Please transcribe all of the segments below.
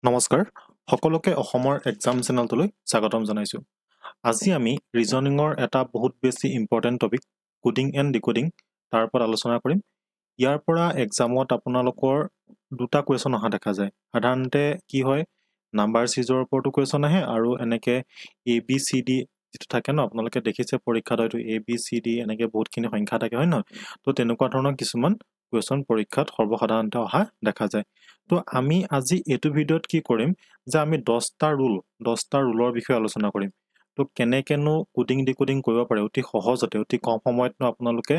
নমস্কাৰ সকলোকে অসমৰ এক্সাম চেনেলটোলৈ স্বাগতম জনাইছো। আজি আমি ৰিজনিঙৰ এটা বহুত বেছি important topic coding and decoding তাৰ ওপৰত আলোচনা কৰিম। ইয়াৰ পৰা এক্সামত আপোনালোকৰ দুটা কুৱেশ্যন অহা দেখা যায়। সাধাৰণতে কি হয়, নাম্বাৰ চিজৰ ওপৰতো কুৱেশ্যন আহে আৰু এনেকৈ ABCD যিটো থাকে ন, আপোনালোকে দেখিছে পৰীক্ষাত হয়তো ABCD এনেকৈ বহুতখিনি সংখ্যা থাকে, হয় নহয়? তো তেনেকুৱা ধৰণৰ কিছুমান কুৱেশ্যন পৰীক্ষাত সৰ্বসাধাৰণতে অহা দেখা যায়। তো আমি আজি এইটো ভিডিঅ'ত কি কৰিম যে আমি 10টা ৰুলৰ বিষয়ে আলোচনা কৰিম। তো কেনেকেনো কোডিং ডিকোডিং কৰিব পাৰে অতি সহজতে, অতি কম সময়ত আপোনালোকে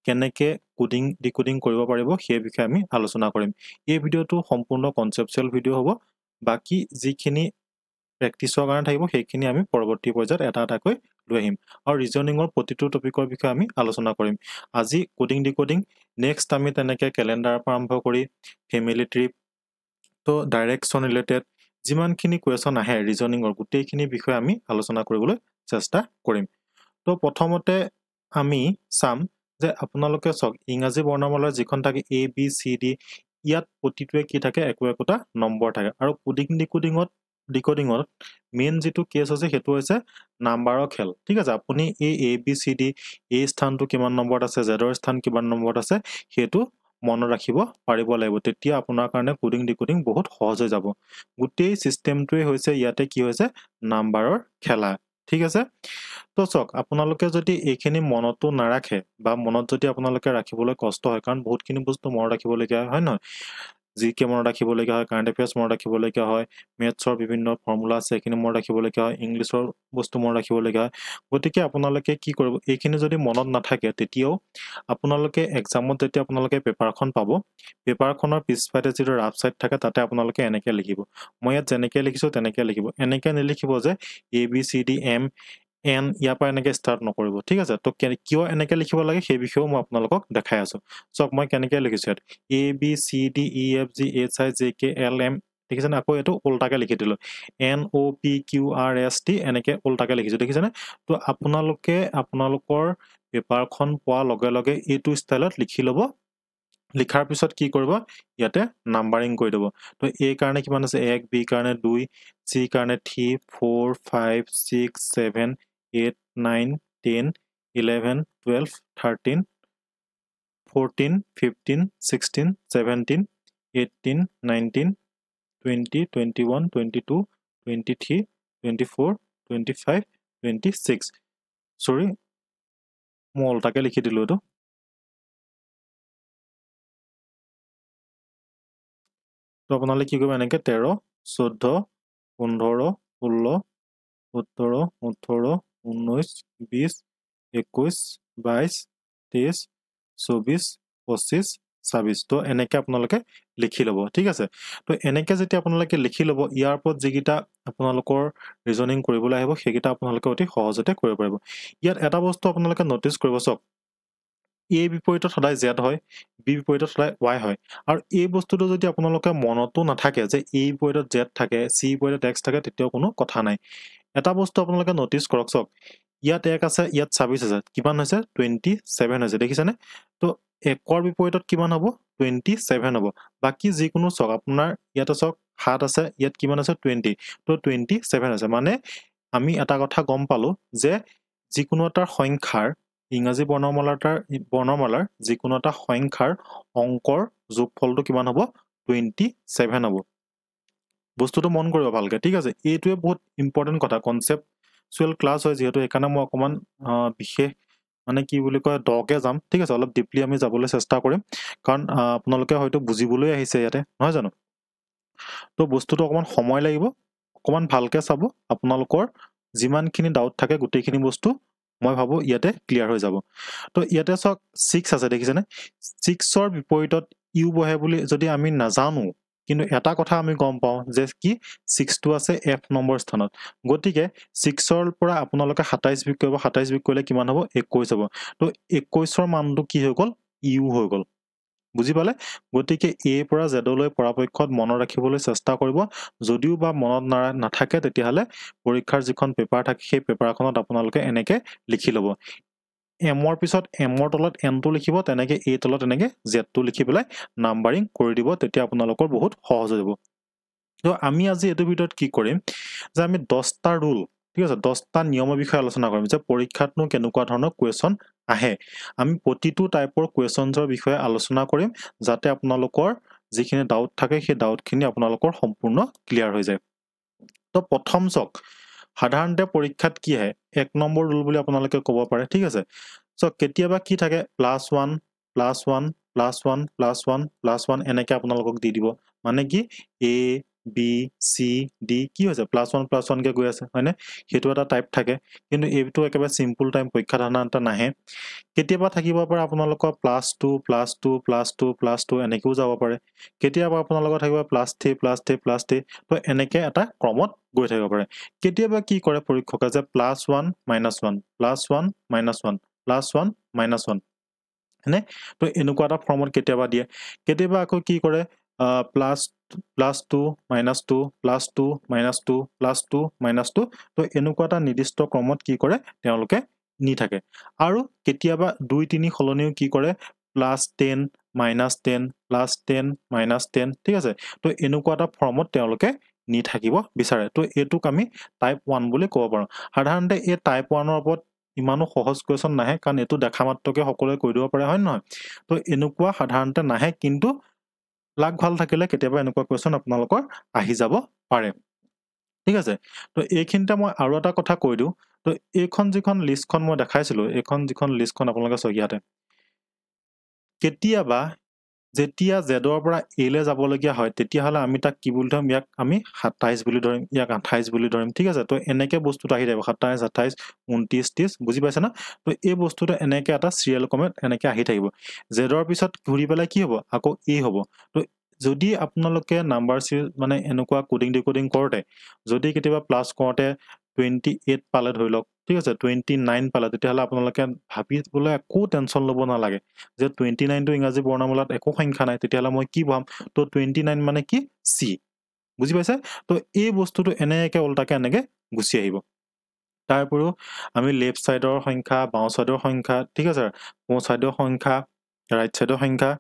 কেনেকৈ কোডিং ডিকোডিং কৰিব পাৰিব সেই বিষয়ে আমি আলোচনা কৰিম। এই ভিডিঅ'টো সম্পূৰ্ণ কনচেপচুৱেল ভিডিঅ' হ'ব। বাকী যিখিনি প্ৰেক্টিছৰ কাৰণে থাকিব সেইখিনি আমি পৰৱৰ্তী পৰ্যায়ত এটা এটাকৈ লৈ আহিম আৰু ৰিজনিঙৰ প্ৰতিটো টপিকৰ বিষয়ে আমি আলোচনা কৰিম। আজি কোডিং ডিকোডিং, নেক্সট আমি তেনেকৈ কেলেণ্ডাৰৰ পৰা আৰম্ভ কৰি ফেমিলি ট্ৰিপ, তো ডাইৰেকশ্যন ৰিলেটেড যিমানখিনি কুৱেশ্যন আহে ৰিজনিঙৰ গোটেইখিনি বিষয়ে আমি আলোচনা কৰিবলৈ চেষ্টা কৰিম। তো প্ৰথমতে আমি চাম যে আপোনালোকে চাওক, ইংৰাজী বৰ্ণমালাৰ যিখন থাকে ABCD, ইয়াত প্ৰতিটোৱে কি থাকে, একোটা নম্বৰ থাকে। আৰু কোডিং ডিকোডিঙত মেইন যিটো কেছ হৈছে সেইটো হৈছে নাম্বাৰৰ খেল। ঠিক আছে, আপুনি এই ABCD এই স্থানটো কিমান নম্বৰত আছে, জেডৰ স্থান কিমান নম্বৰত আছে সেইটো মনত ৰাখিব পাৰিব লাগিব। তেতিয়া আপোনাৰ কাৰণে কোডিং ডিকোডিং বহুত সহজ হৈ যাব। গোটেই চিষ্টেমটোৱে হৈছে ইয়াতে কি হৈছে, নাম্বাৰৰ খেলা। ঠিক আছে, তো চাওক, আপোনালোকে যদি এইখিনি মনতো নাৰাখে বা মনত যদি আপোনালোকে ৰাখিবলৈ কষ্ট হয়, কাৰণ বহুতখিনি বস্তু মনত ৰাখিবলগীয়া হয় নহয়, জিকে মনত ৰাখিবলগীয়া হয়, কাৰেণ্ট এফেয়াৰ্ছ মনত ৰাখিবলগীয়া হয়, মেথছৰ বিভিন্ন ফৰ্মুলা আছে সেইখিনি মনত ৰাখিবলগীয়া হয়, ইংলিছৰ বস্তু মনত ৰাখিবলগীয়া হয়। গতিকে আপোনালোকে কি কৰিব, এইখিনি যদি মনত নাথাকে তেতিয়াও আপোনালোকে এক্সামত যেতিয়া আপোনালোকে পেপাৰখন পাব, পেপাৰখনৰ পিছফালে যিটো ৰাফ ছাইড থাকে তাতে আপোনালোকে এনেকৈ লিখিব। মই ইয়াত যেনেকৈ লিখিছোঁ তেনেকৈ লিখিব। এনেকৈ নিলিখিব যে ABCDM N ইয়াৰ পৰা এনেকৈ ষ্টাৰ্ট নকৰিব। ঠিক আছে, তো কিয় এনেকৈ লিখিব লাগে সেই বিষয়েও মই আপোনালোকক দেখাই আছোঁ। চাওক, মই কেনেকৈ লিখিছোঁ ইয়াত ABCDEFGHIJKLM, দেখিছেনে? আকৌ এইটো উল্টাকৈ লিখি দিলোঁ, NOPQRST এনেকৈ উল্টাকৈ লিখিছোঁ, দেখিছেনে? তো আপোনালোকে আপোনালোকৰ পেপাৰখন পোৱাৰ লগে লগে এইটো ষ্টাইলত লিখি ল'ব। লিখাৰ পিছত কি কৰিব, ইয়াতে নাম্বাৰিং কৰি দিব। তো A কাৰণে কিমান আছে 1, B কাৰণে 2, C কাৰণে 3, 4, 5, 6, 7, 8, 9, 10, 11, 12, 13, 14, 15, 16, 17, 18, 19, 20, 21, 22, 23, 24, 25, 26, চৰি মই উল্টাকৈ লিখি দিলোঁ এইটো। তো আপোনালোকে কি কৰিব, এনেকৈ 13, 14, 15, 16, 17, 18, 19, 20, 21, 22, 23, 24, 25, 26, তো এনেকৈ আপোনালোকে লিখি ল'ব। ঠিক আছে, তো এনেকৈ যেতিয়া আপোনালোকে লিখি ল'ব, ইয়াৰ ওপৰত যিকেইটা আপোনালোকৰ ৰিজনিং কৰিবলৈ আহিব সেইকেইটা আপোনালোকে অতি সহজতে কৰিব পাৰিব। ইয়াত এটা বস্তু আপোনালোকে ন'টিচ কৰিব, চাওক, A বিপৰীতত সদায় Z হয়, B বিপৰীতত সদায় Y হয়। আৰু এই বস্তুটো যদি আপোনালোকে মনতো নাথাকে যে A বিপৰীতত Z থাকে, C বিপৰীতত X থাকে, তেতিয়াও কোনো কথা নাই। এটা বস্তু আপোনালোকে ন'টিচ কৰক, চাওক, ইয়াত 1 আছে, ইয়াত 26 আছে, কিমান হৈছে 27 হৈছে, দেখিছেনে? তো 1ৰ বিপৰীতত কিমান হ'ব, 27 হ'ব। বাকী যিকোনো চাওক, আপোনাৰ ইয়াতে চাওক 7 আছে, ইয়াত কিমান আছে 20, তো 27 আছে। মানে আমি এটা কথা গম পালোঁ যে যিকোনো এটা সংখ্যাৰ, ইংৰাজী বৰ্ণমালাৰ যিকোনো এটা সংখ্যাৰ অংকৰ যোগফলটো কিমান হ'ব, 27 হ'ব। বস্তুটো মন কৰিব ভালকৈ। ঠিক আছে, এইটোৱে বহুত ইম্পৰ্টেণ্ট কথা, কনচেপচুৱেল ক্লাছ হয় যিহেতু, সেইকাৰণে মই অকণমান বিশেষ মানে কি বুলি কয় দকে যাম। ঠিক আছে, অলপ ডিপলি আমি যাবলৈ চেষ্টা কৰিম, কাৰণ আপোনালোকে হয়তো বুজিবলৈ আহিছে ইয়াতে, নহয় জানো? তো বস্তুটো অকণমান সময় লাগিব, অকণমান ভালকৈ চাব। আপোনালোকৰ যিমানখিনি ডাউট থাকে গোটেইখিনি বস্তু মই ভাবোঁ ইয়াতে ক্লিয়াৰ হৈ যাব। তো ইয়াতে চাওক 6 আছে, দেখিছেনে? 6ৰ বিপৰীতত ইউ বহে বুলি যদি আমি নাজানো, কিন্তু এটা কথা আমি গম পাওঁ যে কি 6টো আছে F নম্বৰ স্থানত। গতিকে 6ৰ পৰা আপোনালোকে 27 বিয়োগ কৰিব, 27 বিয়োগ কৰিলে কিমান হ'ব, 21 হ'ব। তো 21ৰ মানটো কি হৈ গ'ল, ইউ হৈ গ'ল। বুজি পালে? গতিকে A পৰা জেডলৈ পৰাপক্ষত মনত ৰাখিবলৈ চেষ্টা কৰিব। যদিও বা মনত নাথাকে তেতিয়াহ'লে পৰীক্ষাৰ যিখন পেপাৰ থাকে সেই পেপাৰখনত আপোনালোকে এনেকৈ লিখি ল'ব। এমৰ পিছত এমৰ তলত এনটো লিখিব, তেনেকৈ A তলত এনেকৈ জেডটো লিখি পেলাই নাম্বাৰিং কৰি দিব, তেতিয়া আপোনালোকৰ বহুত সহজ হৈ যাব। তো আমি আজি এটো ভিডিঅ'ত কি কৰিম যে আমি 10টা ৰুল ঠিক আছে 10টা নিয়মৰ বিষয়ে আলোচনা কৰিম যে পৰীক্ষাতনো কেনেকুৱা ধৰণৰ কোৱেশ্চন আহে আমি প্ৰতিটো টাইপৰ কোৱেশ্চনছৰ বিষয়ে আলোচনা কৰিম যাতে আপোনালোকৰ যিখিনি ডাউট থাকে সেই ডাউটখিনি আপোনালোকৰ সম্পূৰ্ণ ক্লিয়াৰ হৈ যায় তো প্ৰথম চক সাধাৰণতে পৰীক্ষাত কি আহে 1 নম্বৰ ৰুল বুলি আপোনালোকে ক'ব পাৰে ঠিক আছে সো কেতিয়াবা কি থাকে +1 +1 +1 +1 +1 এনেকে আপোনালোকক দি দিব মানে কি a b c d কি হৈছে +1 কে গৈ আছে হয়নে হেতু এটা টাইপ থাকে কিন্তু এইটো একেবাৰে সিম্পল টাইম পৰীক্ষা ধাৰণাটা নাহে কেতিয়াবা থাকিব পাৰে আপোনালোকৰ +2 +2 +2 +2 এনেকেও যাব পাৰে কেতিয়াবা আপোনালোকৰ থাকিব +3 +3 +3 তো এনেকে এটা ক্ৰমত গৈ থাকিব পাৰে কেতিয়াবা কি কৰে পৰীক্ষকে যে +1 -1 +1 -1 +1 -1 হয়নে তো এনেকুৱা এটা ফৰ্মত কেতিয়াবা দিয়ে কেতিয়াবা আকৌ কি কৰে +2 -2 -2 +2 -2 +2 -2 তো এনেকুৱা এটা নিৰ্দিষ্ট ক্ৰমত কি কৰে তেওঁলোকে নি থাকে আৰু কেতিয়াবা 2-3 খলনিও কি কৰে +10 -10 +10 -10 ঠিক আছে তো এনেকুৱা এটা ফৰ্মত তেওঁলোকে নি থাকিব বিচাৰে তো এটোক আমি টাইপ 1 বুলি ক'ব পাৰো সাধাৰণতে এই টাইপ 1 ৰ ওপৰত ইমানো সহজ কোৱেশ্চন নাহে কাৰণ এটো দেখা মাত্ৰকে সকলোৱে কৈ দিব পাৰে হয় নহয় তো এনেকুৱা সাধাৰণতে নাহে কিন্তু লাগ ভাল থাকিলে কেতিয়াবা এনেকুৱা কোৱেশ্চন আপোনালোকৰ আহি যাব পাৰে ঠিক আছে তো এইখিনতে মই আৰু এটা কথা কৈ দিও তো এইখন যিখন লিষ্টখন মই দেখাইছিলো এইখন যিখন লিষ্টখন আপোনালোকে সহিয়াতে কেতিয়াবা যেতিয়া জেডৰ পৰা এ লে যাব লগিয়া হয় তেতিয়া হলে আমি তাক কি বুলি ধৰিম ইয়াক আমি 27 বুলি ধৰিম ইয়াক 28 বুলি ধৰিম ঠিক আছে তো এনেকে বস্তুটো আহি যাব 27 28 29 30 বুজি পাইছে না তো এই বস্তুটো এনেকে এটা সিৰিয়াল কমে এনেকে আহি থাকিব জেডৰ পিছত ঘূৰি পেলাই কি হ'ব আকৌ এ হ'ব তো যদি আপোনালোকে নাম্বাৰ সিৰিজ মানে এনেকুৱা কোডিং ডিকোডিং কৰতে যদি কেতিয়াবা প্লাস কৰতে 28 পালে ধৰি লওক ঠিক আছে 29 পালে তেতিয়া হলে আপোনালোকে ভাবি বলে একো টেনচন লব না লাগে যে 29 টো ইংৰাজী বৰ্ণমালাত একো সংখ্যা নাই তেতিয়া হলে মই কি বহাম তো 29 মানে কি সি বুজি পাইছে তো এই বস্তুটো এনেকে উল্টাকে এনেকে গুছি আহিব তাৰপৰো আমি লেফট সাইডৰ সংখ্যা বাও সাইডৰ সংখ্যা ঠিক আছে বাও সাইডৰ সংখ্যা ৰাইট সাইডৰ সংখ্যা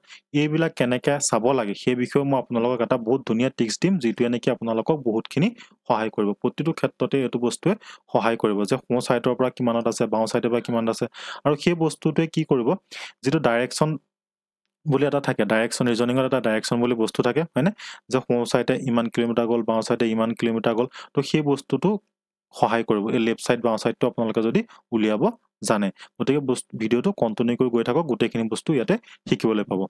এইবিলাক কেনেকে চাব লাগে সেই বিষয়ে মই আপোনালোকক এটা বহুত ধুনিয়া টিপস দিম যেটো এনেকি আপোনালোকক বহুতখিনি সহায় কৰিব প্ৰতিটো ক্ষেত্ৰতে এটো বস্তুৱে সহায় কৰিব যে সোঁ সাইডৰ পৰা কিমানত আছে বাও সাইডৰ পৰা কিমানত আছে আৰু সেই বস্তুটোৱে কি কৰিব যেটো ডাইৰেকশন বুলি এটা থাকে ডাইৰেকশন ৰিজনিংৰ এটা ডাইৰেকশন বুলি বস্তু থাকে হয়নে যে সোঁ সাইডে ইমান কিলোমিটাৰ গল বাও সাইডে ইমান কিলোমিটাৰ গল তো সেই বস্তুটো সহায় কৰিব এই লেফট সাইড বাও সাইডটো আপোনালোকে যদি উলিয়াব জানে গতিকে ভিডিওটো কন্টিনিউ কৰি গৈ থাকক গোটেইখিনি বস্তু ইয়াতে শিকিবলৈ পাব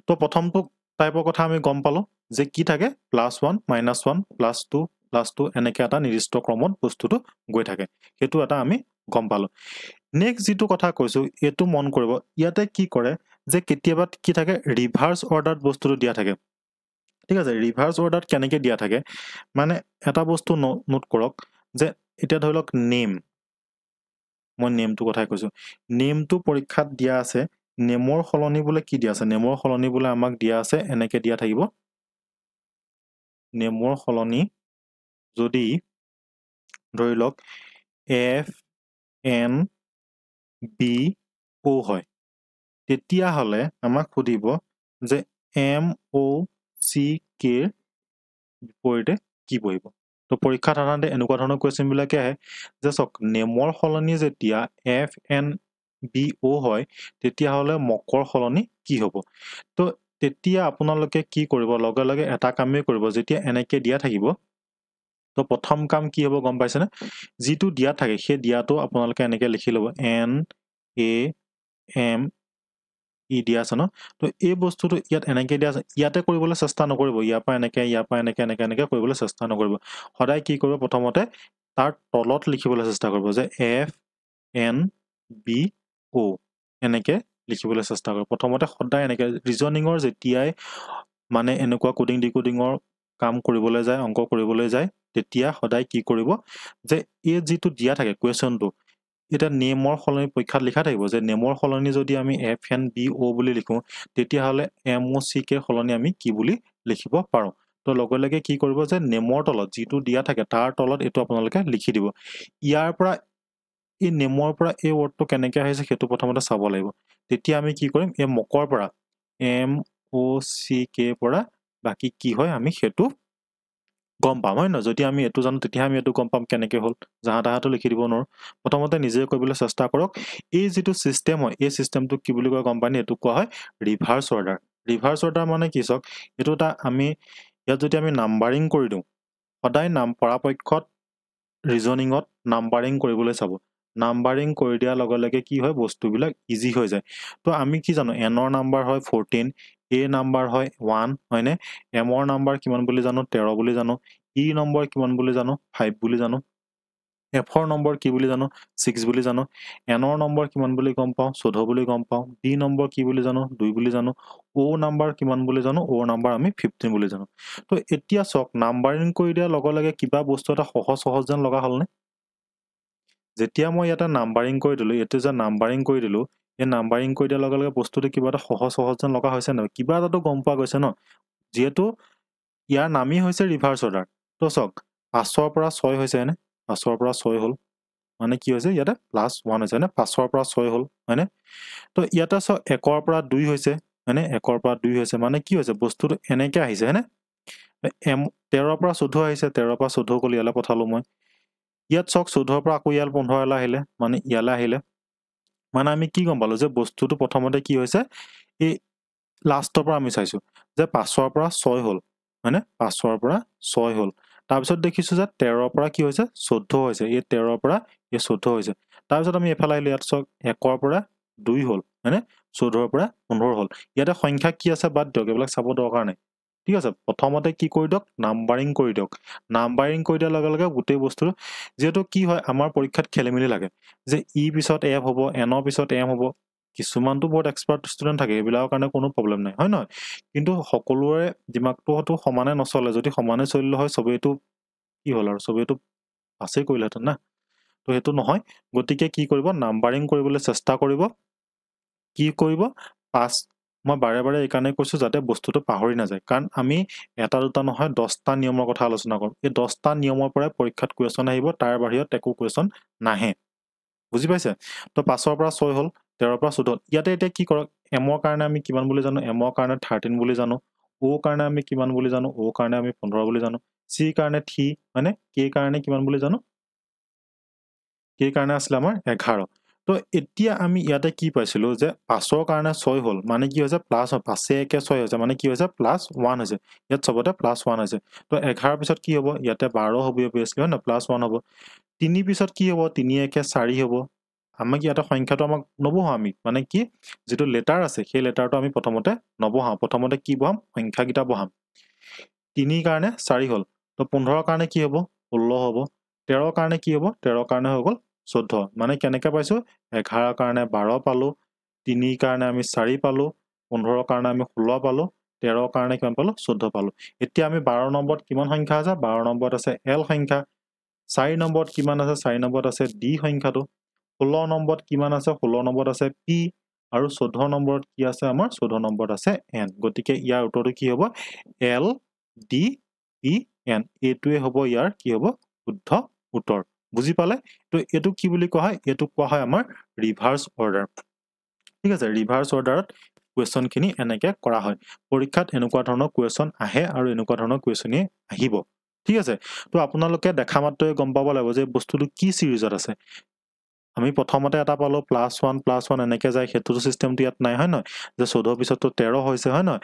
তো প্ৰথমটো টাইপৰ কথা আমি গম পালো যে কি থাকে +1 -1 +2 +2 এনেকে এটা নিৰ্দিষ্ট ক্ৰমত বস্তুটো গৈ থাকে হেতু এটা আমি গম পালো নেক্সট যেটো কথা কৈছো এটো মন কৰিব ইয়াতে কি কৰে যে কেতিয়াবা কি থাকে ৰিভাৰ্স অৰ্ডাৰত বস্তুটো দিয়া থাকে ঠিক আছে ৰিভাৰ্স অৰ্ডাৰত কেনেকে দিয়া থাকে মানে এটা বস্তু নোট কৰক যে এটা ধৰি লওক নেম মই নেমটো কথাই কৈছো নেমটো পৰীক্ষাত দিয়া আছে নেমৰ খলনি বলে কি দিয়া আছে নেমৰ খলনি বলে আমাক দিয়া আছে এনেকে দিয়া থাকিব নেমৰ খলনি যদি ধৰি লওক এফ এন বি ও হয় তেতিয়া হলে আমাক খুদিব যে এম ও সি কে বিপৰীতে কি বহিব তো পৰীক্ষা সাধাৰণতে এনেকুৱা ধৰণৰ কোৱেশ্চন বিলাকে আহে যে সক নেমৰ খলনি যেতিয়া এফ এন বি ও হয় তেতিয়া হলে মকৰ খলনি কি হ'ব তো তেতিয়া আপোনালোকে কি কৰিব লগে লগে এটা কামেই কৰিব যেতিয়া এনেকে দিয়া থাকিব তো প্ৰথম কাম কি হ'ব গম পাইছে না যেটো দিয়া থাকে সেই দিয়াটো আপোনালোকে এনেকে লিখি লব এন এ এম ই দিয়া আছে ন তো এই বস্তুটো ইয়াত এনেকে দিয়া আছে ইয়াতে কৰিবলৈ চেষ্টা নকৰিব ইয়াৰ পৰা এনেকে কৰিবলৈ চেষ্টা নকৰিব সদায় কি কৰিব প্ৰথমতে তাৰ তলত লিখিবলৈ চেষ্টা কৰিব যে এফ এন বি ও এনেকে লিখিবলৈ চেষ্টা কৰিব প্ৰথমতে সদায় এনেকে ৰিজনিংৰ যেতিয়াই মানে এনেকুৱা কোডিং ডিকোডিংৰ কাম কৰিবলৈ যায় অংক কৰিবলৈ যায় তেতিয়া সদায় কি কৰিব যে এই যেটো দিয়া থাকে কোৱেশ্চনটো এটা নেমৰ খলনি পৰীক্ষাত লিখা থাকিব যে নেমৰ খলনি যদি আমি এফ এন বি ও বুলি লিখো তেতিয়া হলে এম ও সি কে খলনি আমি কি বুলি লিখিব পাৰো তো লগে লগে কি কৰিব যে নেমৰ তলত যেটো দিয়া থাকে তাৰ তলত এটো আপোনালোকে লিখি দিব ইয়াৰ পৰা এই নেমৰ পৰা এই ওৱৰ্ডটো কেনেকে আহিছে হেতু প্ৰথমতে চাব লাগিব তেতিয়া আমি কি কৰিম এই মকৰ পৰা এম ও সি কে পৰা বাকি কি হয় আমি হেতু গম পাম হয় ন যদি আমি এটো জানো তেতিয়া আমি এটো গম পাম কেনেকৈ হল জাহা তাহাটো লিখি দিব নোৱাৰো প্ৰথমতে নিজে কৰিবলৈ চেষ্টা কৰক এই যেটো সিস্টেম হয় এই সিস্টেমটো কি বুলি কয় গম পানি এটো কোৱা হয় ৰিভাৰ্স অৰ্ডাৰ মানে কি চক এটোটা আমি ইয়াত যদি আমি নাম্বাৰিং কৰি দিওঁ সদায় নাম পৰাপক্ষত ৰিজনিঙত নাম্বাৰিং কৰিবলৈ চাব নাম্বাৰিং কৰি দিয়াৰ লগে লগে কি হয় বস্তুবিলাক ইজি হৈ যায় তো আমি কি জানো এনৰ নাম্বাৰ হয় 14 এ নাম্বাৰ হয় 1 হয়নে এমৰ নাম্বাৰ কিমান বুলি জানো 13 বুলি জানো ই নম্বৰ কিমান বুলি জানো 5 বুলি জানো এফৰ নম্বৰ কি বুলি জানো 6 বুলি জানো এনৰ নম্বৰ কিমান বুলি গম পাওঁ 14 বুলি গম পাওঁ বি নম্বৰ কি বুলি জানো 2 বুলি জানো ও নম্বৰ কিমান বুলি জানো ও নম্বৰ আমি 15 বুলি জানো তো এতিয়া চক নাম্বাৰিং কৰি দিয়াৰ লগে লগে কিবা বস্তু এটা সহজ যেন লগা হলনে যেতিয়া মই এটা নাম্বাৰিং কৰি দিলো এটো যে নাম্বাৰিং কৰি দিলো এই নাম্বাৰিং কৰি দিয়াৰ লগে লগে বস্তুটো কিবা এটা সহজ যেন লগা হৈছে ন কিবা এটাটো গম পোৱা গৈছে ন যেহেতু ইয়াৰ নামই হৈছে ৰিভাৰ্স অৰ্ডাৰ তো চক 5 পৰা 6 হৈছে নে 5 পৰা 6 হল মানে কি হৈছে ইয়াতে +1 হৈছে নে 5 পৰা 6 হল হয়নে তো ইয়াতে চ 1 পৰা 2 হৈছে হয়নে 1 পৰা 2 হৈছে মানে কি হৈছে বস্তুটো এনেকৈ আহিছে হয়নে 13 পৰা 14 আহিছে 13 পৰা 14 কল ইয়ালে পঠালো মই ইয়াত চক 14 পৰা আকৌ ইয়াল 15 আহিলে মানে ইয়ালে আহিলে মানে আমি কি গম পালো যে বস্তুটো প্ৰথমতে কি হৈছে এই লাষ্টৰ পৰা আমি চাইছো যে 5 পৰা 6 হল হয়নে 5 পৰা 6 হল তাৰপিছত দেখিছো যে 13 পৰা কি হৈছে 14 হৈছে এই 13 পৰা এই 14 হৈছে তাৰপিছত আমি এফালে আহিলো ইয়াত চক 1 পৰা 2 হল হয়নে 14 পৰা 15 হল ইয়াতে সংখ্যা কি আছে বাদ দিয়ক এইবিলাক চাব দৰকাৰ নাই ঠিক আছে প্ৰথমতে কি কৰি দিয়ক নাম্বাৰিং কৰি দিয়ক নাম্বাৰিং কৰি দিয়াৰ লগে লগে গোটেই বস্তু যেটো কি হয় আমাৰ পৰীক্ষাত খেলিমেলি লাগে যে ই পিছত এফ হ'ব এনৰ পিছত এম হ'ব কিছুমানটো বহুত এক্সপাৰ্ট ষ্টুডেন্ট থাকে এইবিলাকৰ কাৰণে কোনো প্ৰবলেম নাই হয় নহয় কিন্তু সকলোৰে দিমাগটো হয়তো সমানে নচলে যদি সমানে চলিলে হয় সবেইটো কি হল আৰু সবেইটো পাছেই কৰিলেহেঁতেন না তো সেইটো নহয় গতিকে কি কৰিব নাম্বাৰিং কৰিবলৈ চেষ্টা কৰিব কি কৰিব 5 মই বাৰে বাৰে এই কাৰণে কৈছো যাতে বস্তুটো পাহৰি নাযায় কাৰণ আমি এটা দুটা নহয় 10টা নিয়মৰ কথা আলোচনা কৰিম এই 10টা নিয়মৰ পৰা পৰীক্ষাত কোৱেশ্চন আহিব তাৰ বাহিৰত একো কোৱেশ্চন নাহে বুজি পাইছে তো 5 পৰা 6 হল 13 পৰা 14 ইয়াতে এতিয়া কি কৰক এমৰ কাৰণে আমি কিমান বুলি জানো এমৰ কাৰণে 13 বুলি জানো ও কাৰণে আমি কিমান বুলি জানো ও কাৰণে আমি 15 বুলি জানো সি কাৰণে 3 মানে কে কাৰণে কিমান বুলি জানো কে কাৰণে আছিল আমাৰ 11 তো এতিয়া আমি ইয়াতে কি পাইছিলো যে 5ৰ কাৰণে 6 হল মানে কি হৈছে প্লাস 5 একে 6 হৈছে মানে কি হৈছে +1 হৈছে ইয়াত সবতে +1 হৈছে তো 11 পিছত কি হ'ব ইয়াতে 12 হ'ব অবভিয়াসলি হয় না +1 হ'ব 3 পিছত কি হ'ব 3 একে 4 হ'ব আমাক ইয়াতে সংখ্যাটো আমাক নবহাও আমি মানে কি যেটো লেটাৰ আছে সেই লেটাৰটো আমি প্ৰথমতে নবহাও প্ৰথমতে কি বহাম সংখ্যাগিটা বহাম 3 কাৰণে 4 হল তো 15 কাৰণে কি হ'ব 16 হ'ব 13 কাৰণে কি হ'ব 13 কাৰণে হৈ গল 14 মানে কেনেকৈ পাইছো 11 কাৰণে 12 পালো 3 কাৰণে আমি 4 পালো 15 কাৰণে আমি 16 পালো 13 কাৰণে কিমান পালো 14 পালো এতিয়া আমি 12 নম্বৰত কিমান সংখ্যা আছে 12 নম্বৰত আছে এল সংখ্যা 4 নম্বৰত কিমান আছে 4 নম্বৰত আছে ডি সংখ্যাটো 16 নম্বৰত কিমান আছে 16 নম্বৰত আছে পি আৰু 14 নম্বৰত কি আছে আমাৰ 14 নম্বৰত আছে এন গতিকে ইয়াৰ উত্তৰটো কি হ'ব এল ডি পি এন এইটোৱে হ'ব ইয়াৰ কি হ'ব শুদ্ধ উত্তৰ বুজি পালে তো এটো কি বুলি কোৱা হয় এটো কোৱা হয় আমাৰ ৰিভাৰ্স অৰ্ডাৰ ঠিক আছে ৰিভাৰ্স অৰ্ডাৰত কোৱেশ্চন খিনি এনেকে কৰা হয় পৰীক্ষাত এনেকুৱা ধৰণৰ কোৱেশ্চন আহে আৰু এনেকুৱা ধৰণৰ কোৱেশ্চনে আহিব ঠিক আছে তো আপোনালোকে দেখা মাত্ৰই গম পাব লাগিব যে বস্তুটো কি সিৰিজত আছে আমি প্ৰথমতে এটা পালো +1 এনেকে যায় হেতুটো সিস্টেমটো ইয়াত নাই হয় নহয় যে 14 পিছতটো 13 হৈছে হয় নহয়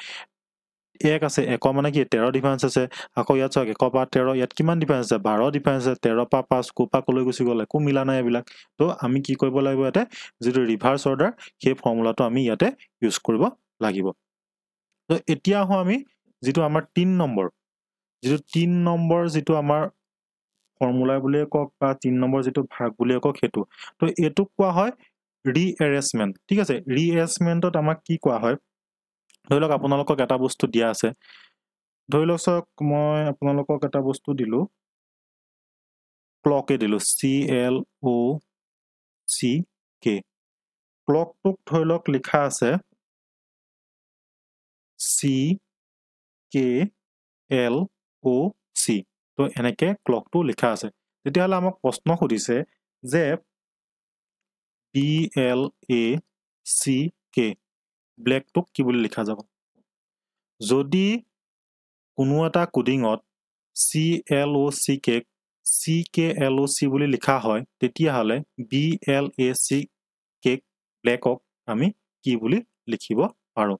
এক আছে এক মানে কি 13 ডিফাৰেন্স আছে আকৌ ইয়াত চাওক 1 পৰা 13 ইয়াত কিমান ডিফাৰেন্স আছে 12 ডিফাৰেন্স আছে 13 পৰা 5 কোপা কলৈ গুছি গ'ল একো মিলা নাই এইবিলাক তো আমি কি কৰিব লাগিব ইয়াতে যেটো ৰিভাৰ্স অৰ্ডাৰ সেই ফৰ্মুলাটো আমি ইয়াতে ইউজ কৰিব লাগিব তো এতিয়া আহো আমি যেটো আমাৰ 3 নম্বৰ যেটো 3 নম্বৰ যেটো আমাৰ ফৰ্মুলা বুলিয়ে কক বা 3 নম্বৰ যেটো ভাগ বুলিয়ে কক হেতু তো এটো কোৱা হয় ৰিএৰেঞ্জমেন্ট ঠিক আছে ৰিএৰেঞ্জমেন্টত আমাক কি কোৱা হয় ধৰি লওক আপোনালোকক এটা বস্তু দিয়া আছে ধৰি লওক সক মই আপোনালোকক এটা বস্তু দিলো ক্লকে দিলো CLOCK ক্লকটোক ধৰি লওক লিখা আছে CKLOC তো এনেকে ক্লকটো লিখা আছে তেতিয়াহলে আমাক প্ৰশ্ন সুধিছে যে BLACK ব্লেকটোক কি বুলি লিখা যাব যদি কোনো এটা কোডিঙত CLOCK CKLOC বুলি লিখা হয় তেতিয়াহলে BLACK ব্লেকক আমি কি বুলি লিখিব পাৰো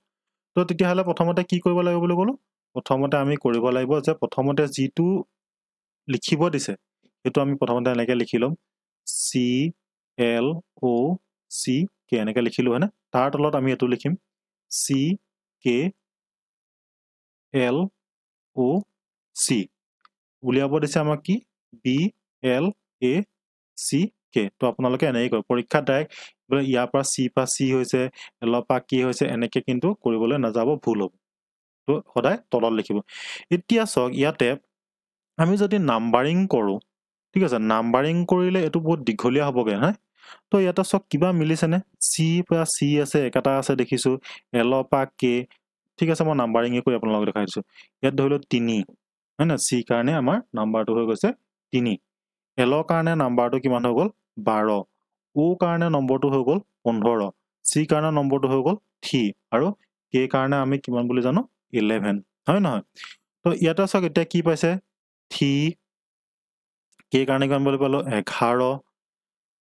তো তেতিয়াহলে প্ৰথমতে কি কৰিব লাগিব বুলি ক'লো প্ৰথমতে আমি কৰিব লাগিব যে প্ৰথমতে যিটো লিখিব দিছে এটো আমি প্ৰথমতে এনেকৈ লিখি লম CLOCK এনেকৈ লিখিলো হয়নে তাৰ তলত আমি এটো লিখিম CKLOC উলিয়াব দিছে আমাক কি BLACK তো আপোনালোকে এনেকৈ কৰিব পৰীক্ষাত ডাইৰেক্ট ইয়াৰ পৰা C পা C হৈছে L পা কি হৈছে এনেকৈ কিন্তু কৰিবলৈ নাযাব ভুল হ'ব তো সদায় তলত লিখিব এতিয়া সক ইয়াতে আমি যদি নাম্বাৰিং কৰো ঠিক আছে নাম্বাৰিং কৰিলে এটো বহুত দীঘলীয়া হ'বগে হয় তো ইয়াতে সক কিবা মিলিছেনে C পা C আছে একাটা আছে দেখিছো L পা K ঠিক আছে মই নাম্বাৰিং কৰি আপোনালোকক দেখাই দিছো ইয়াত ধৰিলো 3 হয় না C কাৰণে আমাৰ নাম্বাৰটো হৈ গৈছে 3 L কাৰণে নাম্বাৰটো কিমান হৈ গল 12 O কাৰণে নম্বৰটো হৈ গল 15 C কাৰণে নম্বৰটো হৈ গল 3 আৰু K কাৰণে আমি কিমান বুলি জানো 11 হয় নহয় তো ইয়াতে সক এতিয়া কি পাইছে 3 K কাৰণে কিমান বুলি পালো 11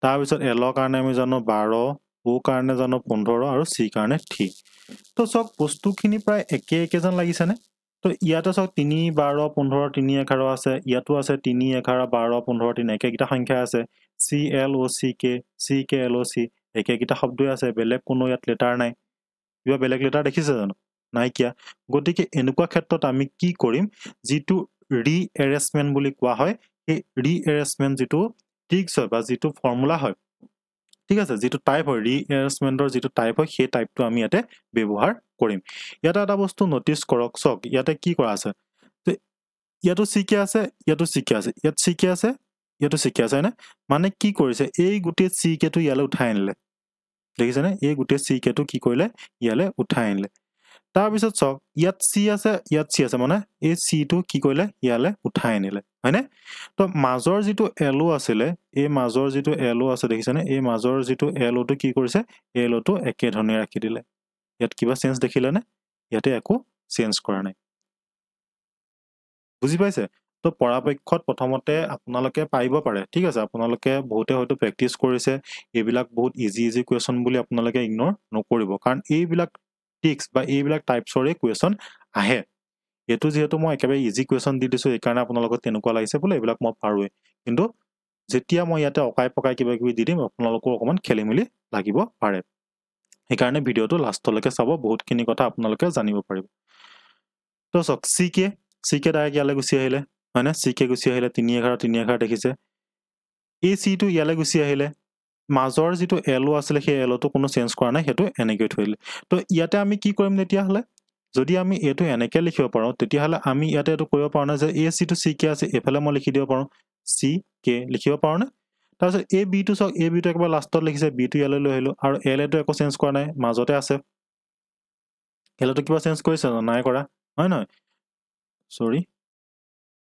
তাৰ পিছত L কাৰণে আমি জানো 12 O কাৰণে জানো 15 আৰু C কাৰণে 3 তো সক বস্তুখিনি প্ৰায় একে যেন লাগিছেনে তো ইয়াতে সক 3 12 15 3 11 আছে ইয়াতো আছে 3 11 12 15 3 একেকিটা সংখ্যা আছে CLOCK CKLOC একেকিটা শব্দই আছে বেলেগ কোনো ইয়াত লেটাৰ নাই কিবা বেলেগ লেটাৰ দেখিছে জানো নাই কিয়া গতিকে এনেকুৱা ক্ষেত্ৰত আমি কি কৰিম যিটো ৰিএৰেঞ্জমেন্ট বুলি কোৱা হয় এই ৰিএৰেঞ্জমেন্ট যিটো ট্ৰিক্স হয় বা যিটো ফৰ্মুলা হয় ঠিক আছে যেটো টাইপ হয় ৰিএৰেঞ্জমেন্টৰ যেটো টাইপ হয় সেই টাইপটো আমি ইয়াতে ব্যৱহাৰ কৰিম ইয়াতে এটা বস্তু নোটিস কৰক সক ইয়াতে কি কৰা আছে ইয়াতো CK আছে ইয়াতো CK আছে ইয়াত CK আছে ইয়াতো CK আছে না মানে কি কৰিছে এই গুটে CK টো ইয়ালে উঠাই আনিলে দেখিছেনে এই গুটে CK টো কি কৰিলে ইয়ালে উঠাই আনিলে তাৰ পিছত সক ইয়াত C আছে ইয়াত C আছে মানে এই C টো কি কৰিলে ইয়ালে উঠাই আনিলে হয়নে তো মাজৰ যেটো LO আছিলে এই মাজৰ যেটো LO আছে দেখিছেনে এই মাজৰ যেটো LO টো কি কৰিছে LO টো একে ধৰণে ৰাখি দিলে ইয়াত কিবা চেঞ্জ দেখিলে নে ইয়াতে একো চেঞ্জ কৰা নাই বুজি পাইছে তো পৰাপক্ষত প্ৰথমতে আপোনালোকে পাইব পাৰে ঠিক আছে আপোনালোকে বহুতে হয়তো প্ৰেক্টিস কৰিছে এইবিলাক বহুত ইজি কোৱেশ্চন বুলি আপোনালোকে ইগনোৰ নকৰিব কাৰণ এইবিলাক টিক্স বা এইবিলাক টাইপছৰে কোৱেশ্চন আহে এটো যেহেতু মই একেবাৰে ইজি কোৱেশ্চন দি দিছো এই কাৰণে আপোনালোকক তেনেকুৱা লাগিছে বলে এইবিলাক মই পাৰোৱে কিন্তু যেতিয়া মই ইয়াতে অকাই পকাই কিবা কিবি দি দিম আপোনালোকৰ অকমান খেলিমেলি লাগিব পাৰে এই কাৰণে ভিডিওটো লাষ্টলৈকে চাব বহুতখিনি কথা আপোনালোকে জানিব পাৰিব তো সক CK ডাইৰেক্ট ইয়ালে গুছি আহিলে হয় না CK গুছি আহিলে 3 11 3 11 দেখিছে এই C টো ইয়ালে গুছি আহিলে মাজৰ যেটো LO আছিল সেই LO টো কোনো চেঞ্জ কৰা নাই হেতু এনেকৈ থৈলে তো ইয়াতে আমি কি কৰিম তেতিয়া হলে যদি আমি এটো এনেকৈ লিখিব পাৰো তেতিয়া হলে আমি ইয়াতে এটো কৰিব পাৰো না যে এই C টো CK আছে এফালে মই লিখি দিব পাৰো CK লিখিব পাৰো না তাৰপিছত এই B টো সক এই B টো একবাৰ লাষ্টত লিখিছে B টো ইয়ালে লৈ আহিলো আৰু L টো একো চেঞ্জ কৰা নাই মাজতে আছে L টো কিবা চেঞ্জ কৰিছে নাই কৰা হয় নহয় সৰি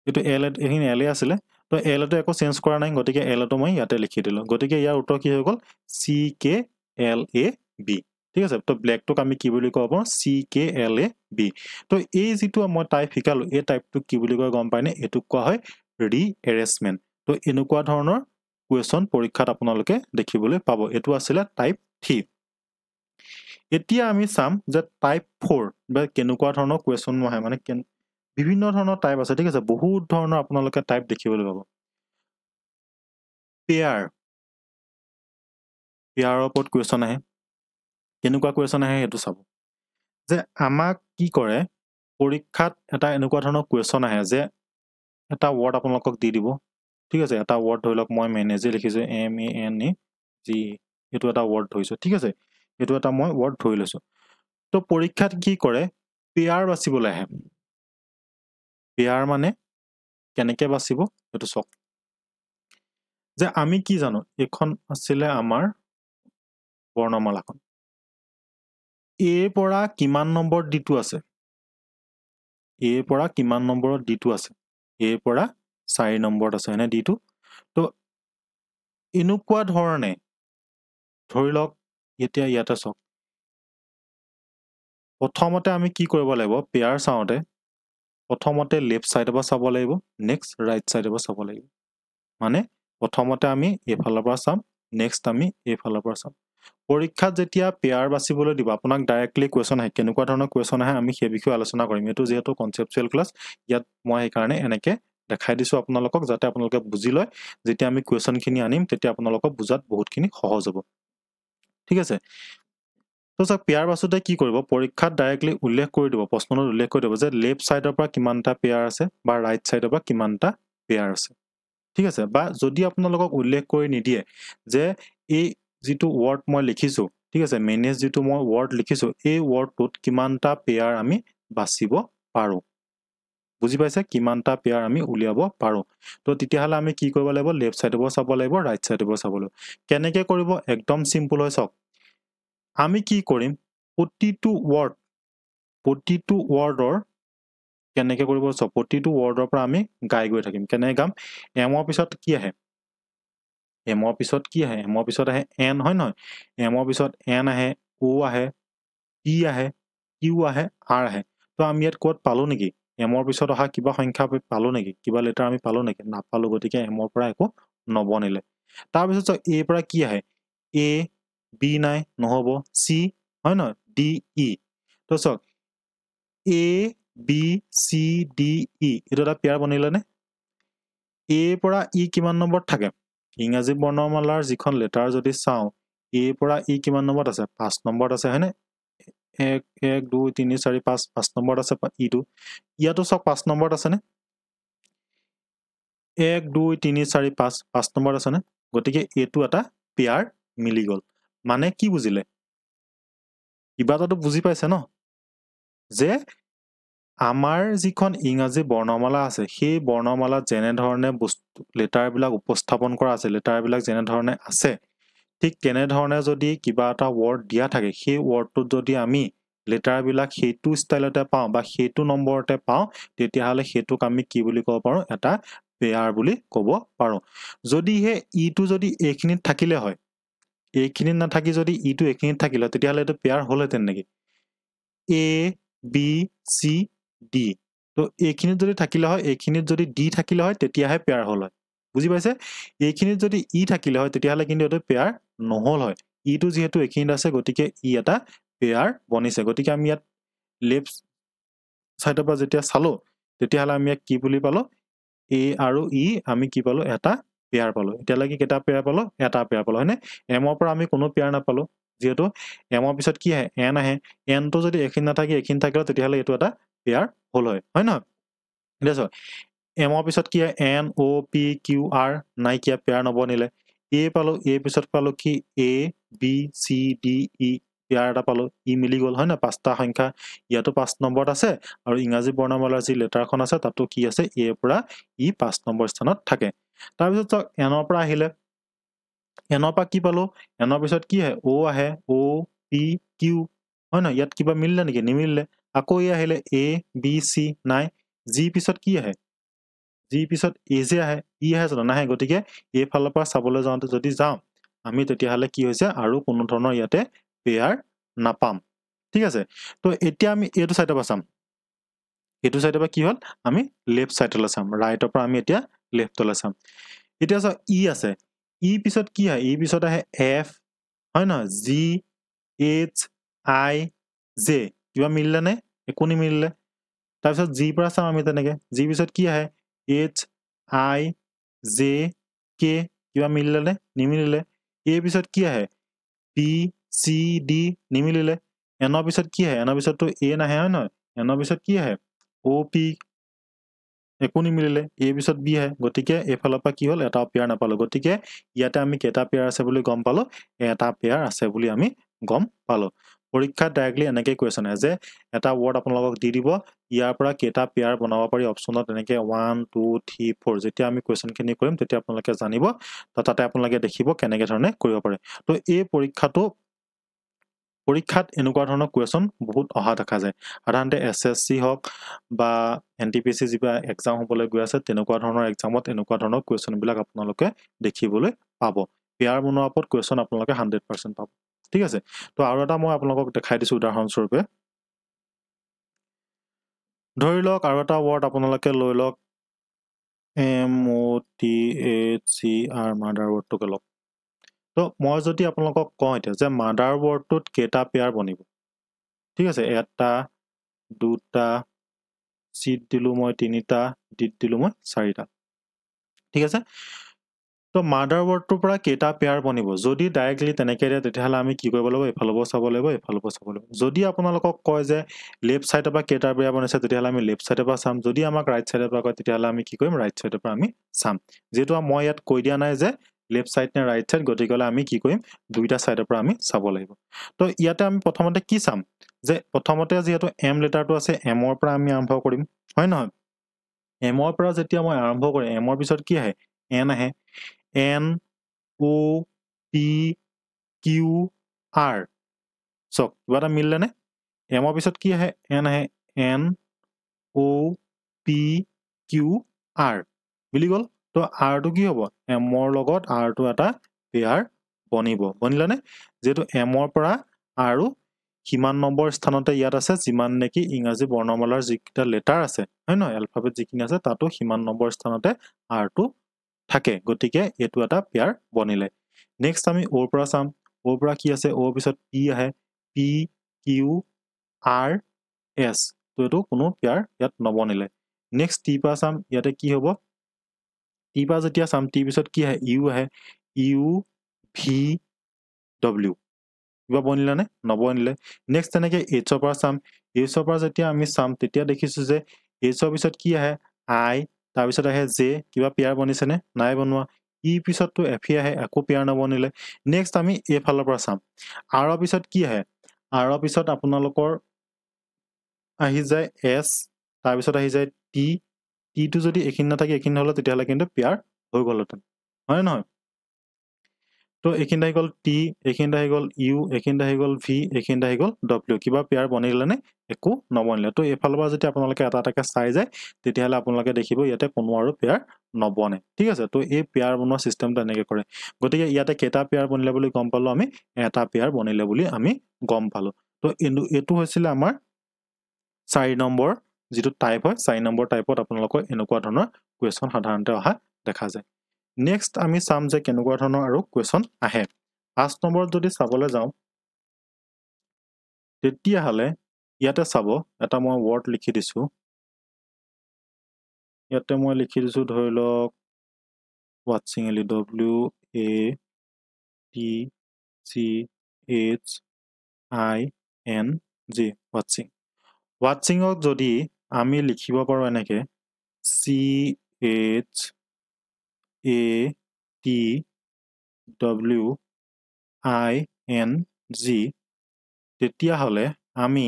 এটো L এহিন L আছিল তো L টো একো চেঞ্জ কৰা নাই গতিকে L টো মই ইয়াতে লিখি দিলো গতিকে ইয়াৰ উত্তৰ কি হৈ গল CKLAB ঠিক আছে তো ব্ল্যাক টোক আমি কি বুলি কব CKLAB তো এই যেটো মই টাইপ শিকালো এই টাইপটো কি বুলি কয় গম পাইনে এটো কোৱা হয় ৰিএৰেঞ্জমেন্ট তো এনেকুৱা ধৰণৰ কোৱেশ্চন পৰীক্ষাত আপোনালোকে দেখিবলৈ পাব এটো আছিল টাইপ 3 এতিয়া আমি চাম যে টাইপ 4 বা কেনেকুৱা ধৰণৰ কোৱেশ্চন নহয় মানে বিভিন্ন ধৰণৰ টাইপ আছে ঠিক আছে বহুত ধৰণৰ আপোনালোকে টাইপ দেখিবলৈ পাব পেয়াৰৰ ওপৰত কোৱেশ্চন আহে কেনেকুৱা কোৱেশ্চন আহে হেতু চাব যে আমাক কি কৰে পৰীক্ষাত এটা এনেকুৱা ধৰণৰ কোৱেশ্চন আহে যে এটা ওয়াৰ্ড আপোনালোকক দি দিব ঠিক আছে এটা ওয়াৰ্ড ধৰি লওক মই মেনেজে লিখিছো MANEG এটো এটা ওয়াৰ্ড ধৰিছো ঠিক আছে এটো এটা মই ওয়াৰ্ড ধৰি লৈছো তো পৰীক্ষাত কি কৰে পেয়াৰ বাছিবলৈ আহে পেয়াৰ মানে কেনেকৈ বাছিব এটো সক যে আমি কি জানো এখন আছিল আমাৰ বৰ্ণমালাখন এ পৰা কিমান নম্বৰ ডিটো আছে এ পৰা কিমান নম্বৰত ডিটো আছে এ পৰা 4 নম্বৰত আছে এনে ডিটো তো এনেকুৱা ধৰণে ধৰি লওক এতিয়া ইয়াতে সক প্ৰথমতে আমি কি কৰিব লাগিব পেয়াৰ চাওতে প্ৰথমতে লেফট সাইডৰ পৰা চাব লাগিব নেক্সট ৰাইট সাইডৰ পৰা চাব লাগিব মানে প্ৰথমতে আমি এইফালৰ পৰা চাম নেক্সট আমি এইফালৰ পৰা চাম পৰীক্ষাত যেতিয়া পেয়াৰ বাছিবলৈ দিব আপোনাক ডাইৰেক্টলি কোৱেশ্চন আহে কেনেকুৱা ধৰণৰ কোৱেশ্চন আহে আমি সেই বিষয়ে আলোচনা কৰিম এটো যেহেতু কনসেপচুৱেল ক্লাস ইয়াত মই এই কাৰণে এনেকে দেখাই দিছো আপোনালোকক যাতে আপোনালোকে বুজি লয় যেতিয়া আমি কোৱেশ্চনখিনি আনিম তেতিয়া আপোনালোকক বুজাত বহুতখিনি সহজ হ'ব ঠিক আছে তো সব পেয়াৰ বাছুতে কি কৰিব পৰীক্ষাত ডাইৰেক্টলি উল্লেখ কৰি দিব প্ৰশ্নত উল্লেখ কৰি দিব যে লেফট সাইডৰ পৰা কিমানটা পেয়াৰ আছে বা ৰাইট সাইডৰ পৰা কিমানটা পেয়াৰ আছে ঠিক আছে বা যদি আপোনালোকক উল্লেখ কৰি নিদিয়ে যে এই যেটো ওয়ার্ড মই লিখিছো ঠিক আছে মেনেজ যেটো মই ওয়ার্ড লিখিছো এই ওয়ার্ডটোত কিমানটা পেয়াৰ আমি বাছিব পাৰো বুজি পাইছে কিমানটা পেয়াৰ আমি উলিয়াব পাৰো তো তেতিয়া হলে আমি কি কৰিব লাগিব লেফট সাইডৰ পৰা চাব লাগিব ৰাইট সাইডৰ পৰা চাব লাগিব কেনেকৈ কৰিব একদম সিম্পল হয় সক আমি কি কৰিম প্ৰতিটো ওয়াৰ্ডৰ কেনেকৈ কৰিব সব প্ৰতিটো ওয়াৰ্ডৰ পৰা আমি গাই গৈ থাকিম কেনে গাম এমৰ পিছত কি আহে এমৰ পিছত কি আহে এমৰ পিছত আহে এন হয় নহয় এমৰ পিছত এন আহে ও আহে পি আহে কিউ আহে আৰ আহে তো আমি ইয়াত কোড পালো নেকি এমৰ পিছত অহা কিবা সংখ্যা পালো নেকি কিবা লেটাৰ আমি পালো নেকি নাপালো গতিকে এমৰ পৰা একো নবনিলে তাৰ পিছত এ পৰা কি আহে এ বি নাই নহব সি হয় নহয় ডি ই তো সক এ বি সি ডি ই এটা পেয়াৰ বনিলে নে এ পৰা ই কিমান নম্বৰ থাকে ইংৰাজী বৰ্ণমালাৰ যিখন লেটাৰ যদি চাও এ পৰা ই কিমান নম্বৰত আছে 5 নম্বৰত আছে হয়নে 1 1 2 3 4 5 5 নম্বৰত আছে ইটো ইয়াতো সব 5 নম্বৰত আছে নে 1 2 3 4 5 5 নম্বৰত আছে নে গতিকে এটো এটা পেয়াৰ মিলি গল মানে কি বুজিলে কিবাটো বুজি পাইছে ন যে আমাৰ যিখন ইংৰাজী বৰ্ণমালা আছে সেই বৰ্ণমালাত যেনে ধৰণে লেটাৰ বিলাক উপস্থাপন কৰা আছে লেটাৰ বিলাক যেনে ধৰণে আছে ঠিক তেনে ধৰণে যদি কিবা এটা ওয়াৰ্ড দিয়া থাকে সেই ওয়াৰ্ডটোত যদি আমি লেটাৰ বিলাক সেইটো ষ্টাইলতে পাওঁ বা সেইটো নম্বৰতে পাওঁ তেতিয়া হলে হেতুক আমি কি বুলি ক'ব পাৰো এটা পেয়াৰ বুলি ক'ব পাৰো যদি হে ইটো যদি এইখিনিত থাকিলে হয় এইখিনিত নাথাকি যদি ইটো এইখিনিত থাকিলে তেতিয়া হলে এটো পেয়াৰ হলহেতেন নেকি এ বি সি ডি তো এইখিনিত যদি থাকিলে হয় এইখিনিত যদি ডি থাকিলে হয় তেতিয়াহে পেয়াৰ হল হয় বুজি পাইছে এইখিনিত যদি ই থাকিলে হয় তেতিয়া হলে কিন্তু এটো পেয়াৰ নহল হয় ইটো যেহেতু এইখিনিত আছে গতিকে ই এটা পেয়াৰ বনিছে গতিকে আমি ইয়াত লেফট সাইডৰ পৰা যেতিয়া চালো তেতিয়া হলে আমি ইয়াক কি বুলি পালো এ আৰু ই আমি কি পালো এটা পেয়াৰ পালো এতিয়ালৈকে কেটা পেয়াৰ পালো এটা পেয়াৰ পালো হয়নে এমৰ পৰা আমি কোনো পেয়াৰ নাপালো যেহেতু এমৰ পিছত কি আহে এন আহে এন তো যদি এখিন নাথাকে এখিন থাকিলে তেতিয়া হলে এটো এটা পেয়াৰ হল হয় হয় নহয় দেখো এমৰ পিছত কি আহে N O P Q R নাইকিয়া পেয়াৰ নবনিলে এ পালো এ পিছত পালো কি A B C D E pair এটা পালো ই মিলি গল হয় না পাঁচটা সংখ্যা ইয়াতো 5 নম্বৰত আছে আৰু ইংৰাজী বৰ্ণমালাৰ যি লেটাৰখন আছে তাতো কি আছে এ পৰা ই 5 নম্বৰ স্থানত থাকে তাৰ পিছত এনৰ পৰা আহিলে এনৰ পৰা কি পালো এনৰ পিছত কি আহে ও আহে ও পি কিউ হয় না ইয়াত কিবা মিললে নেকি নিমিললে আকৌ ই আহিলে এ বি সি নাই জি পিছত কি আহে জি পিছত এ যে আহে ই আহে জানো নাহে গতিকে এই ফালৰ পৰা চাবলৈ যাওঁতে যদি যাওঁ আমি তেতিয়া হলে কি হৈছে আৰু কোনো ধৰণৰ ইয়াতে পেয়াৰ নাপাম ঠিক আছে তো এতিয়া আমি এইটো সাইডৰ পৰা চাম এইটো সাইডৰ পৰা কি হল আমি লেফট সাইডলৈ চাম ৰাইটৰ পৰা আমি এতিয়া লেফটলৈ চাম এতিয়া চাও ই আছে ই পিছত কি হয় ই পিছত আহে এফ হয় না জি এইচ আই জে কিবা মিললে নে একো নিমিললে তাৰ পিছত জি পৰা চাম আমি তেনেকে জি পিছত কি আহে এইচ আই জে কে কিবা মিললে নে নিমিলিলে এ পিছত কি আহে পি চি ডি নিমিলিলে এনৰ পিছত কি আহে এনৰ পিছততো এ নাহে হয় নহয় এনৰ পিছত কি আহে অ পি একো নিমিলিলে এ পিছত বি আহে গতিকে এইফালৰ পৰা কি হল এটা পেয়াৰ নাপালো গতিকে ইয়াতে আমি কেটা পেয়াৰ আছে বুলি গম পালো এটা পেয়াৰ আছে বুলি আমি গম পালো পৰীক্ষাত ডাইৰেক্টলি এনেকৈ কোৱেশ্চন আহে যে এটা ওয়াৰ্ড আপোনালোকক দি দিব ইয়াৰ পৰা কেটা পেয়াৰ বনাব পাৰি অপচনত এনেকৈ 1 2 3 4 যেতিয়া আমি কোৱেশ্চনখিনি কৰিম তেতিয়া আপোনালোকে জানিব তাতে আপোনালোকে দেখিব কেনেকৈ ধৰণে কৰিব পাৰে তো এই পৰীক্ষাত এনেকুৱা ধৰণৰ কোৱেশ্চন বহুত অহা দেখা যায় সাধাৰণতে এছএছসি হওক বা এনটিপিসি যিবা এক্সাম হ'বলৈ গৈ আছে তেনেকুৱা ধৰণৰ এক্সামত এনেকুৱা ধৰণৰ কোৱেশ্চন বিলাক আপোনালোকে দেখিবলৈ পাব পেয়াৰ বনোৱাৰ ওপৰত কোৱেশ্চন আপোনালোকে 100% পাব ঠিক আছে তো আৰু এটা মই আপোনালোকক দেখাই দিছো উদাহৰণ স্বৰূপে ধৰি লওক আৰু এটা ৱৰ্ড আপোনালোকে লৈ লওক MOTHER মাদাৰ ৱৰ্ডটোকে লওক তো মই যদি আপোনালোকক কওঁ এতিয়া যে মাদাৰ ৱৰ্ডটোত কেইটা পেয়াৰ বনিব ঠিক আছে এটা দুটা চিট দিলোঁ মই তিনিটা ডিট দিলোঁ মই চাৰিটা ঠিক আছে তো মাদাৰ ৱৰ্ডটোৰ পৰা কেইটা পেয়াৰ বনিব যদি ডাইৰেক্টলি তেনেকৈ দিয়ে তেতিয়াহ'লে আমি কি কৰিব লাগিব এফালৰ পৰা চাব লাগিব এফালৰ পৰা চাব লাগিব যদি আপোনালোকক কয় যে লেফ্ট ছাইডৰ পৰা কেইটা পেয়াৰ বনাইছে তেতিয়াহ'লে আমি লেফ্ট ছাইডৰ পৰা চাম যদি আমাক ৰাইট ছাইডৰ পৰা কয় তেতিয়াহ'লে আমি কি কৰিম ৰাইট ছাইডৰ পৰা আমি চাম যিহেতু মই ইয়াত কৈ দিয়া নাই যে লেফ্ট ছাইড নে ৰাইট ছাইড গতিকে আমি কি কৰিম দুইটা ছাইডৰ পৰা আমি চাব লাগিব তো ইয়াতে আমি প্ৰথমতে কি চাম যে প্ৰথমতে যিহেতু এম লেটাৰটো আছে এমৰ পৰা আমি আৰম্ভ কৰিম হয় নহয় এমৰ পৰা যেতিয়া মই আৰম্ভ কৰিম এমৰ পিছত কি আহে এন আহে NOPQR চক কিবা এটা মিলিলে নে এমৰ পিছত কি আহে এন আহে NOPQR মিলি গ'ল তো আৰটো কি হ'ব এমৰ লগত আৰটো এটা পেয়াৰ বনিলে নে যেহেতু এমৰ পৰা আৰু কিমান নম্বৰ স্থানতে ইয়াত আছে যিমান নেকি ইংৰাজী বৰ্ণমালাৰ যিকেইটা লেটাৰ আছে হয় নহয় এলফাবেট যিখিনি আছে তাতো সিমান নম্বৰ স্থানতে আৰটো থাকে গতিকে এইটো এটা পেয়াৰ বনিলে নেক্সট আমি ওৰ পৰা চাম ওৰ পৰা কি আছে ওৰ পিছত পি আহে PQRS তো এইটো কোনো পেয়াৰ ইয়াত নবনিলে নেক্সট টি পৰা চাম ইয়াতে কি হ'ব টি পৰা যেতিয়া চাম টি পিছত কি আহে ইউ আহে UVW কিবা বনিলে নে নবনিলে নেক্সট তেনেকৈ এইচৰ পৰা চাম এইচৰ পৰা যেতিয়া আমি চাম তেতিয়া দেখিছোঁ যে এইচৰ পিছত কি আহে আই তাৰপিছত আহে জে কিবা পেয়াৰ বনিছেনে নাই বনোৱা ই পিছততো এফ আহে একো পেয়াৰ নবনিলে নেক্সট আমি এইফালৰ পৰা চাম আৰৰ পিছত কি আহে আৰৰ পিছত আপোনালোকৰ আহি যায় এছ তাৰপিছত আহি যায় টিটো যদি এইখিনি নাথাকে এইখিনি হ'লে তেতিয়াহ'লে কিন্তু পেয়াৰ হৈ গ'লহেঁতেন হয় নহয় তো এইখিনিত আহি গ'ল টি এইখিনিত আহি গ'ল ইউ এইখিনিত আহি গ'ল ভি এইখিনিত আহি গ'ল ডব্লিউ কিবা পেয়াৰ বনিলে নে একো নবনিলে তো এইফালৰ পৰা যদি আপোনালোকে এটা এটাকৈ চাই যায় তেতিয়াহ'লে আপোনালোকে দেখিব ইয়াতে কোনো আৰু পেয়াৰ নবনে ঠিক আছে তো এই পেয়াৰ বনোৱা চিষ্টেমটো এনেকৈ কৰে গতিকে ইয়াতে কেইটা পেয়াৰ বনিলে বুলি গম পালোঁ আমি এটা পেয়াৰ বনিলে বুলি আমি গম পালোঁ তো এইটো হৈছিলে আমাৰ 4 নম্বৰ যিটো টাইপ হয় 4 নম্বৰ টাইপত আপোনালোকৰ এনেকুৱা ধৰণৰ কুৱেশ্যন সাধাৰণতে অহা দেখা যায় নেক্সট আমি চাম যে কেনেকুৱা ধৰণৰ আৰু কুৱেশ্যন আহে 5 নম্বৰত যদি চাবলৈ যাওঁ তেতিয়াহ'লে ইয়াতে চাব এটা মই ৱৰ্ড লিখি দিছোঁ ইয়াতে মই লিখি দিছোঁ ধৰি লওক ৱাটছিং এলি WATCHING ৱাটছিঙক যদি আমি লিখিব পাৰোঁ এনেকৈ CHATWING তেতিয়াহ'লে আমি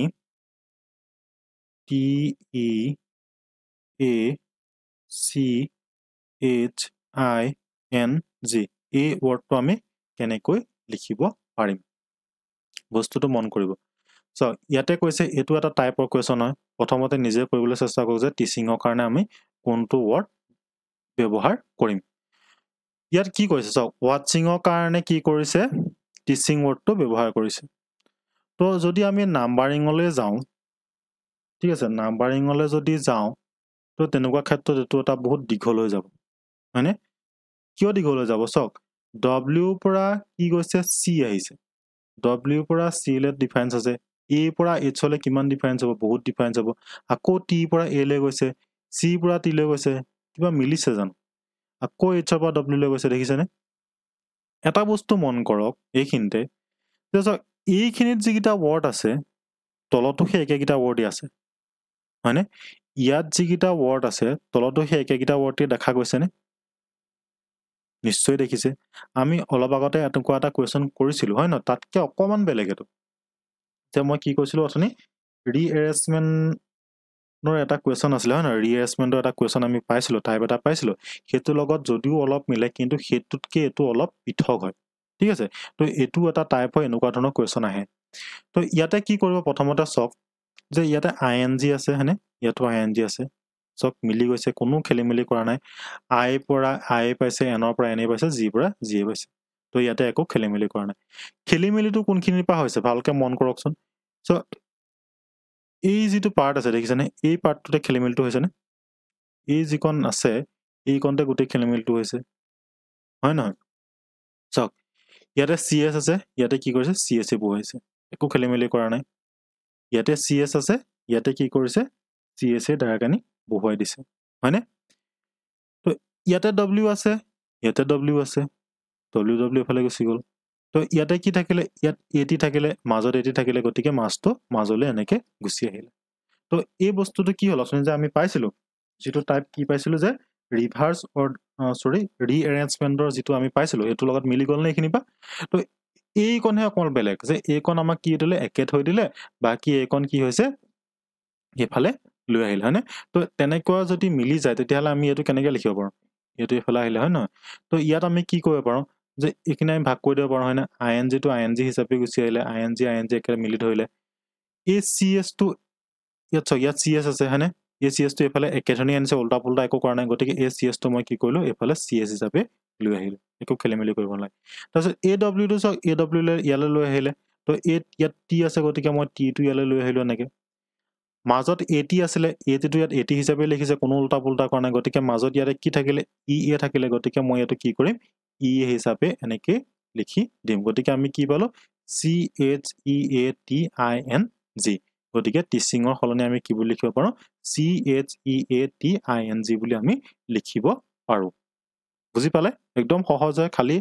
TEACHING এই ৱৰ্ডটো আমি কেনেকৈ লিখিব পাৰিম বস্তুটো মন কৰিব চ' ইয়াতে কৈছে এইটো এটা টাইপৰ কুৱেশ্যন হয় প্ৰথমতে নিজে কৰিবলৈ চেষ্টা কৰোঁ যে টিচিঙৰ কাৰণে আমি কোনটো ৱৰ্ড ব্যৱহাৰ কৰিম ইয়াত কি কৈছে চাওক ৱাটছিঙৰ কাৰণে কি কৰিছে টিচিং ৱৰ্ডটো ব্যৱহাৰ কৰিছে তো যদি আমি নাম্বাৰিঙলৈ যাওঁ ঠিক আছে নাম্বাৰিঙলৈ যদি যাওঁ তো তেনেকুৱা ক্ষেত্ৰত এইটো এটা বহুত দীঘল হৈ যাব হয়নে কিয় দীঘল হৈ যাব চাওক ডব্লিউৰ পৰা কি গৈছে চি আহিছে ডব্লিউৰ পৰা চিলৈ ডিফাৰেঞ্চ আছে এৰ পৰা এইচলৈ কিমান ডিফাৰেঞ্চ হ'ব বহুত ডিফাৰেঞ্চ হ'ব আকৌ টিৰ পৰা এলৈ গৈছে চিৰ পৰা টিলৈ গৈছে কিবা মিলিছে জানো আকৌ এইচৰ পৰা ডব্লিউলৈ গৈছে দেখিছেনে এটা বস্তু মন কৰক এইখিনিতে এইখিনিত যিকেইটা ৱৰ্ড আছে তলতো সেই একেকেইটা ৱৰ্ডেই আছে হয়নে ইয়াত যিকেইটা ৱৰ্ড আছে তলতো সেই একেকেইটা ৱৰ্ডেই দেখা গৈছেনে নিশ্চয় দেখিছে আমি অলপ আগতে এনেকুৱা এটা কুৱেশ্যন কৰিছিলোঁ হয় নহয় তাতকৈ অকণমান বেলেগ এইটো যে মই কি কৈছিলোঁ অথনি ৰিএৰেঞ্জমেণ্টৰ এটা কুৱেশ্যন আছিলে হয় নহয় ৰিএৰেঞ্জমেণ্টৰ এটা কুৱেশ্যন আমি পাইছিলোঁ টাইপ এটা পাইছিলোঁ সেইটোৰ লগত যদিও অলপ মিলে কিন্তু সেইটোতকৈ এইটো অলপ পৃথক হয় ঠিক আছে তো এইটো এটা টাইপ হয় এনেকুৱা ধৰণৰ কুৱেশ্যন আহে তো ইয়াতে কি কৰিব প্ৰথমতে চাওক যে ইয়াতে ING আছে হয়নে ইয়াতো ING আছে চব মিলি গৈছে কোনো খেলি মেলি কৰা নাই আইৰ পৰা আই পাইছে এনৰ পৰা এনে পাইছে জিৰ পৰা জিয়ে পাইছে তো ইয়াতে একো খেলি মেলি কৰা নাই খেলি মেলিটো কোনখিনিৰ পৰা হৈছে ভালকৈ মন কৰকচোন চ' এই যেটো পাৰ্ট আছে দেখিছানে এই পাৰ্টটোতে খেলিমেলটো হৈছে নে এই যিকন আছে এই কনতে গুটে খেলিমেলটো হৈছে হয় নহয় চক ইয়াতে CS আছে ইয়াতে কি কৰিছে CS এ বহাইছে একো খেলিমেলি কৰা নাই ইয়াতে CS আছে ইয়াতে কি কৰিছে CS এ ডাইৰেক্ট আনি বহুৱাই দিছে হয়নে তো ইয়াতে W আছে ইয়াতে W আছে W এফালে গুচি গ'ল তো ইয়াতে কি থাকিলে ইয়াত AT থাকিলে মাজত AT থাকিলে গতিকে মাছটো মাজলে এনেকে গুচি আহিলে তো এই বস্তুটো কি হল অপচন যে আমি পাইছিলো যেটো টাইপ কি পাইছিলো যে ৰিভাৰ্স অৰ সৰি ৰিএৰেঞ্জমেন্টৰ যেটো আমি পাইছিলো এটো লগত মিলি গল নে এখিনি পা তো এই কোনহে অকল বেলেগ যে এই কোন আমাক কি দিলে একে থৈ দিলে বাকি এই কোন কি হৈছে এফালে লৈ আহিল হয়নে তো তেনেকুৱা যদি মিলি যায় তেতিয়াহলে আমি এটো কেনেকে লিখিব পাৰো এটো এফালে আহিলে হয় নহয় তো ইয়াত আমি কি কৰিব পাৰো যে এখিনি আমি ভাগ কৰি দিব পাৰো হয়নে ING to ING হিচাপে গুচি আহিলে ING একে মিলি ধৰিলে এই CS টো ইয়াত CS আছে হয়নে এই CS টো এফালে একেধৰণে আনিছে উল্টা পুল্টা একো কৰা নাই গতিকে এই CS টো মই কি কৰিলো এফালে CS হিচাপে লৈ আহিলো একো খেলিমেলি কৰিব নালাগে তাৰপিছত AW টো সক AW লৈ ইয়ালে লৈ আহিলে তো ইয়াত T আছে গতিকে মই T টো ইয়ালে লৈ আহিলো এনেকে মাজত AT আছিলে AT টো ইয়াত AT হিচাপে লিখিছে কোনো উল্টা পুল্টা কৰা নাই গতিকে মাজত ইয়াতে কি থাকিলে EA থাকিলে গতিকে মই এটো কি কৰিম EA হিচাপে এনেকে লিখি দিম গতিকে আমি কি পালো CHEATING গতিকে টিচিংৰ হলনে আমি কি বুলি লিখিব পাৰো CHEATING বুলি আমি লিখিব পাৰো বুজি পালে একদম সহজ হয় খালি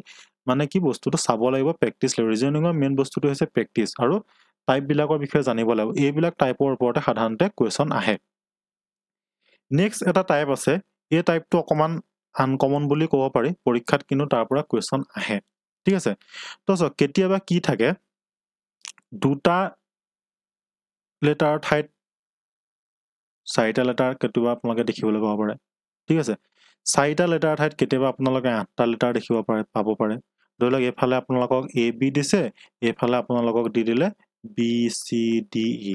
মানে কি বস্তুটো চাব লাগিব প্ৰেক্টিস লাগিব ৰিজনিংৰ মেইন বস্তুটো হৈছে প্ৰেক্টিস আৰু টাইপ বিলাকৰ বিষয়ে জানিব লাগিব এইবিলাক টাইপৰ ওপৰতে সাধাৰণতে কোৱেশ্চন আহে নেক্সট এটা টাইপ আছে এই টাইপটো অকমান আনকমন বুলি ক'ব পাৰি পৰীক্ষাত কিন্তু তাৰ পৰা কোৱেশ্চন আহে ঠিক আছে তো কেতিয়াবা কি থাকে দুটা লেটাৰ ঠাইত চাৰিটা লেটাৰ কেতিয়াবা আপোনালোকে দেখিবলৈ পাব পাৰে ঠিক আছে চাৰিটা লেটাৰ ঠাইত কেতিয়াবা আপোনালোকে আঠটা লেটাৰ দেখিব পাৰে পাব পাৰে ধৰি লওক এফালে আপোনালোকক AB দিছে এফালে আপোনালোকক দি দিলে BCDE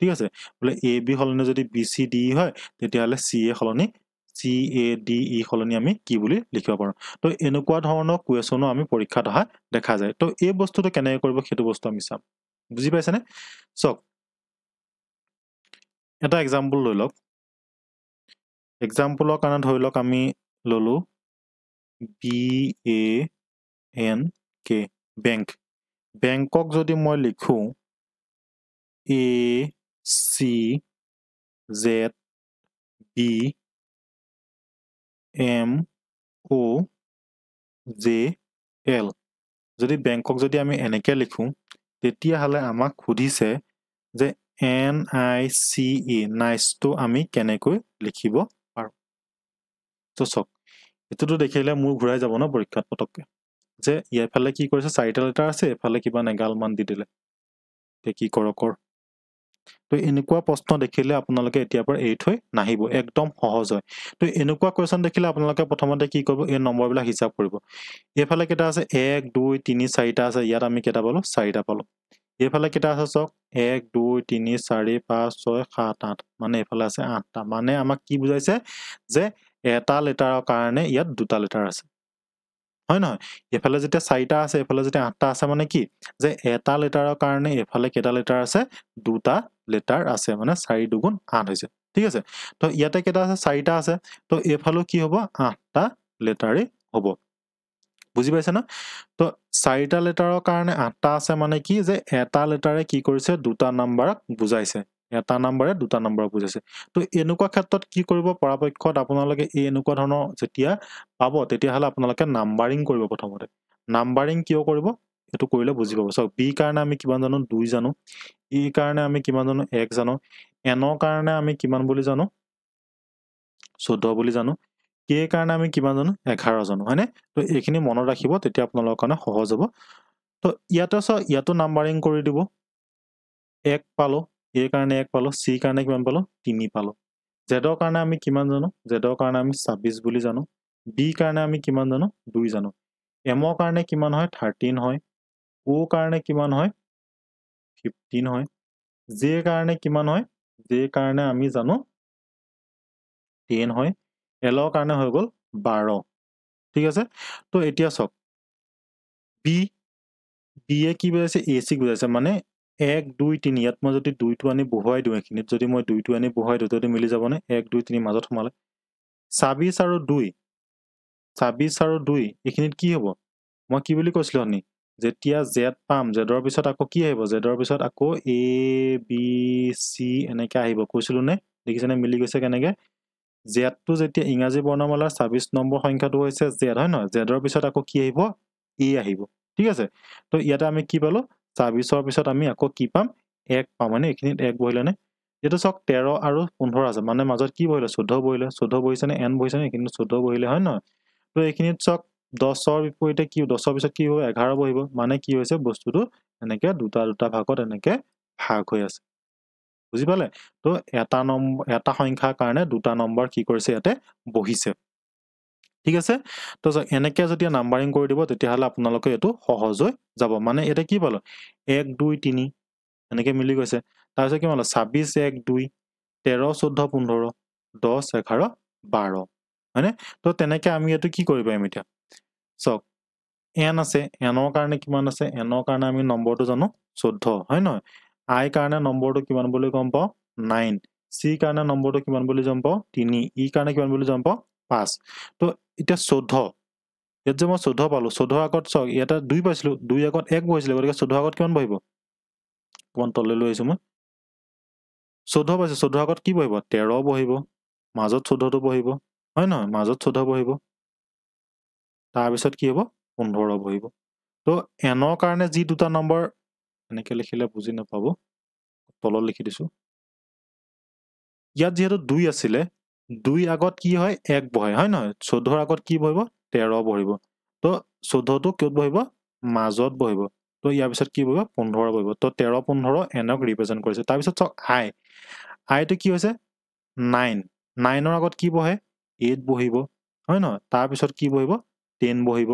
ঠিক আছে বলে AB হলনে যদি BCDE হয় তেতিয়াহলে CA হলনি CADE হলনি আমি কি বুলি লিখিব পাৰো তো এনেকুৱা ধৰণৰ কোৱেশ্চনো আমি পৰীক্ষাত অহা দেখা যায় তো এই বস্তুটো কেনেকৈ কৰিব সেইটো বস্তু আমি চাম বুজি পাইছেনে সক এটা এক্সাম্পল লৈ লওক এক্সাম্পলৰ কাৰণে ধৰি লওক আমি ললো BANK বেংক বেংকক যদি মই লিখো ACZBMOJL যদি বেংকক যদি আমি এনেকে লিখো তেতিয়া হলে আমাক খুদিছে যে NICE নাইস তো আমি কেনেকৈ লিখিব পাৰো তো সক এটোটো দেখিলে মোৰ ঘূৰাই যাব না পৰীক্ষাত পটককে যে ইয়াফালে কি কৰিছে চাৰিটা লেটাৰ আছে এফালে কিবা নেগাল মান দি দিলে তে কি কৰকৰ তো এনেকুৱা প্ৰশ্ন দেখিলে আপোনালোকে এতিয়াৰ পৰা এৰি থৈ নাহিব একদম সহজ হয় তো এনেকুৱা কোৱেশ্চন দেখিলে আপোনালোকে প্ৰথমতে কি কৰিব এই নম্বৰবিলাক হিচাপ কৰিব এফালে কেটা আছে 1 2 3 4টা আছে ইয়াত আমি কেটা পালো 4টা পালো এফালে কেটা আছে সক 1 2 3 4 5 6 7 8 মানে এফালে আছে 8টা মানে আমাক কি বুজাইছে যে এটা লেটাৰৰ কাৰণে ইয়াত দুটা লেটাৰ আছে হয় নহয় এফালে যেতিয়া 4টা আছে এফালে যেতিয়া 8টা আছে মানে কি যে এটা লেটাৰৰ কাৰণে এফালে কেটা লেটাৰ আছে দুটা লেটাৰ আছে মানে 4 দুগুণ 8 হৈছে ঠিক আছে তো ইয়াতে কেটা আছে 4টা আছে তো এফালে কি হ'ব 8টা লেটাৰে হ'ব বুজি পাইছে না তো 4টা লেটাৰৰ কাৰণে 8টা আছে মানে কি যে এটা লেটাৰে কি কৰিছে দুটা নাম্বাৰক বুজাইছে এটা নাম্বাৰে দুটা নাম্বাৰক বুজাইছে তো এনেকুৱা ক্ষেত্ৰত কি কৰিব পৰাপক্ষত আপোনালোকে এই এনেকুৱা ধৰণৰ যেতিয়া পাব তেতিয়া হলে আপোনালোকে নাম্বাৰিং কৰিব প্ৰথমতে নাম্বাৰিং কিয় কৰিব এটো কৰিলে বুজি পাব সক বি কাৰণে আমি কিমান জানো 2 জানো ই কাৰণে আমি কিমান জানো 1 জানো এনৰ কাৰণে আমি কিমান বুলি জানো 14 বুলি জানো কে কাৰণে আমি কিমান জানো 11 জানো হয়নে তো এইখিনি মনত ৰাখিব তেতিয়া আপোনালোকৰ কাৰণে সহজ হ'ব তো ইয়াতো নাম্বাৰিং কৰি দিব 1 পালো এ কাৰণে 1 পালো সি কাৰণে কিমান পালো 3 পালো জেডৰ কাৰণে আমি কিমান জানো জেডৰ কাৰণে আমি 26 বুলি জানো বি কাৰণে আমি কিমান জানো 2 জানো এমৰ কাৰণে কিমান হয় 13 হয় ও কাৰণে কিমান হয় 15 হয় জে কাৰণে কিমান হয় জে কাৰণে আমি জানো 10 হয় এলৰ কাৰণে হৈ গল 12 ঠিক আছে তো এতিয়া সক বি এ কি বুজাইছে এসি বুজাইছে মানে 1 2 3 ইয়াত মই যদি 2 টো আনি বহুৱাই দিওঁ এখিনিত যদি মই 2 টো আনি বহুৱাই দিওঁ তেতিয়াটো মিলি যাবনে 1 2 3 মাজত সোমালে 26 আৰু 2 26 আৰু 2 এখিনিত কি হ'ব মই কি বুলি কৈছিলো আমি যেতিয়া z পাম z ৰ পিছত আকৌ কি আহিব z ৰ পিছত আকৌ a b c এনেকৈ আহিব কৈছিলো নে দেখিছনে মিলি গৈছে কেনেকৈ z টো যেতিয়া ইংৰাজী বৰ্ণমালাৰ 26 নম্বৰ সংখ্যাটো হৈছে z হয় নহয় z ৰ পিছত আকৌ কি আহিব a আহিব ঠিক আছে তো ইয়াতে আমি কি পালো 26 ৰ পিছত আমি আকৌ কি পাম 1 পাম মানে এখিনিত 1 বহিলে নে যেটো সক 13 আৰু 15 আছে মানে মাজত কি বহিলে 14 বহিলে 14 বহিছে নে n বহিছে নে কিন্তু 14 বহিলে হয় নহয় তো এখিনিত সক 10 ৰ বিপৰীতে কি 10 ৰ পিছত কি হ'ব 11 বহিব মানে কি হৈছে বস্তুটো এনেকে দুটা ভাগত এনেকে ভাগ হৈ আছে বুজি পালে তো এটা সংখ্যাৰ কাৰণে দুটা নম্বৰ কি কৰিছে ইয়াতে বহিছে ঠিক আছে তো এনেকে যদি নাম্বাৰিং কৰি দিব তেতিয়া হলে আপোনালোকে এটো সহজ হৈ যাব মানে এটা কি পালো 1 2 3 এনেকে মিলি গৈছে তাৰ পিছত কি হল 26 1 2 13 14 15 10 11 12 হয়নে তো তেনেকে আমি এটো কি কৰিব পাৰিম এতিয়া সক n আছে n ৰ কাৰণে কিমান আছে n ৰ কাৰণে আমি নম্বৰটো জানো 14 হয় নহয় i কাৰণে নম্বৰটো কিমান বুলি গম পাও 9 c কাৰণে নম্বৰটো কিমান বুলি গম পাও 3 e কাৰণে কিমান বুলি গম পাও 5 তো এটা 14 ইয়াত যে মই 14 পালো 14 আগত সক এটা 2 পাইছিলো 2 আগত 1 বহিছিলে গতিকে 14 আগত কিমান বহিব কোন তলে লৈ আহিছো মই 14 পাইছো 14 আগত কি বহিব 13 বহিব মাজত 14 টো বহিব হয় নহয় মাজত 14 বহিব তাৰ পিছত কি হ'ব 15 বহিব তো n ৰ কাৰণে যি দুটা নম্বৰ এনেকে লিখিলে বুজি নাপাব তলত লিখি দিছো ইয়াত যেহেতু 2 আছিলে 2 আগত কি হয় 1 বহে হয় নহয় 14 আগত কি বহিব 13 বহিব তো 14 টো কিত বহিব মাজত বহিব তো ইয়াৰ পিছত কি বহিব 15 বহিব তো 13 15 nক ৰিপ্ৰেজেন্ট কৰিছে তাৰ পিছত i টো কি হৈছে 9 9 ৰ আগত কি বহে 8 বহিব হয় নহয় তাৰ পিছত কি বহিব 10 বহিব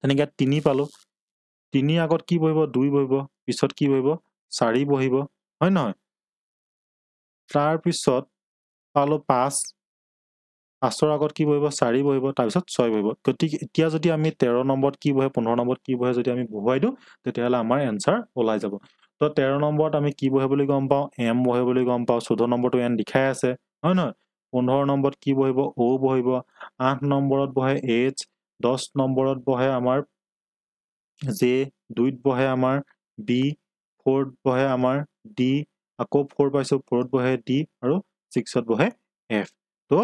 তেনেকে 3 পালো 3 আগত কি বহিব 2 বহিব পিছত কি বহিব 4 বহিব হয় নহয় তাৰ পিছত পালো 5 5ৰ আগত কি বহিব 4 বহিব তাৰ পিছত 6 বহিব গতিকে এতিয়া যদি আমি 13 নম্বৰত কি বহে 15 নম্বৰত কি বহে যদি আমি বহুৱাই দিও তেতিয়াহলে আমাৰ এনসাৰ ওলাই যাব তো 13 নম্বৰত আমি কি বহে বুলি গম পাও m বহে বুলি গম পাও 14 নম্বৰটো n লিখাই আছে হয় নহয় 15 নম্বৰত কি বহিব o বহিব 8 নম্বৰত বহে h 10 নম্বৰত বহে আমাৰ j 2ত বহে আমাৰ b 4ত বহে আমাৰ d আকৌ 4 পাইছো 4ত বহে d আৰু 6ত বহে f তো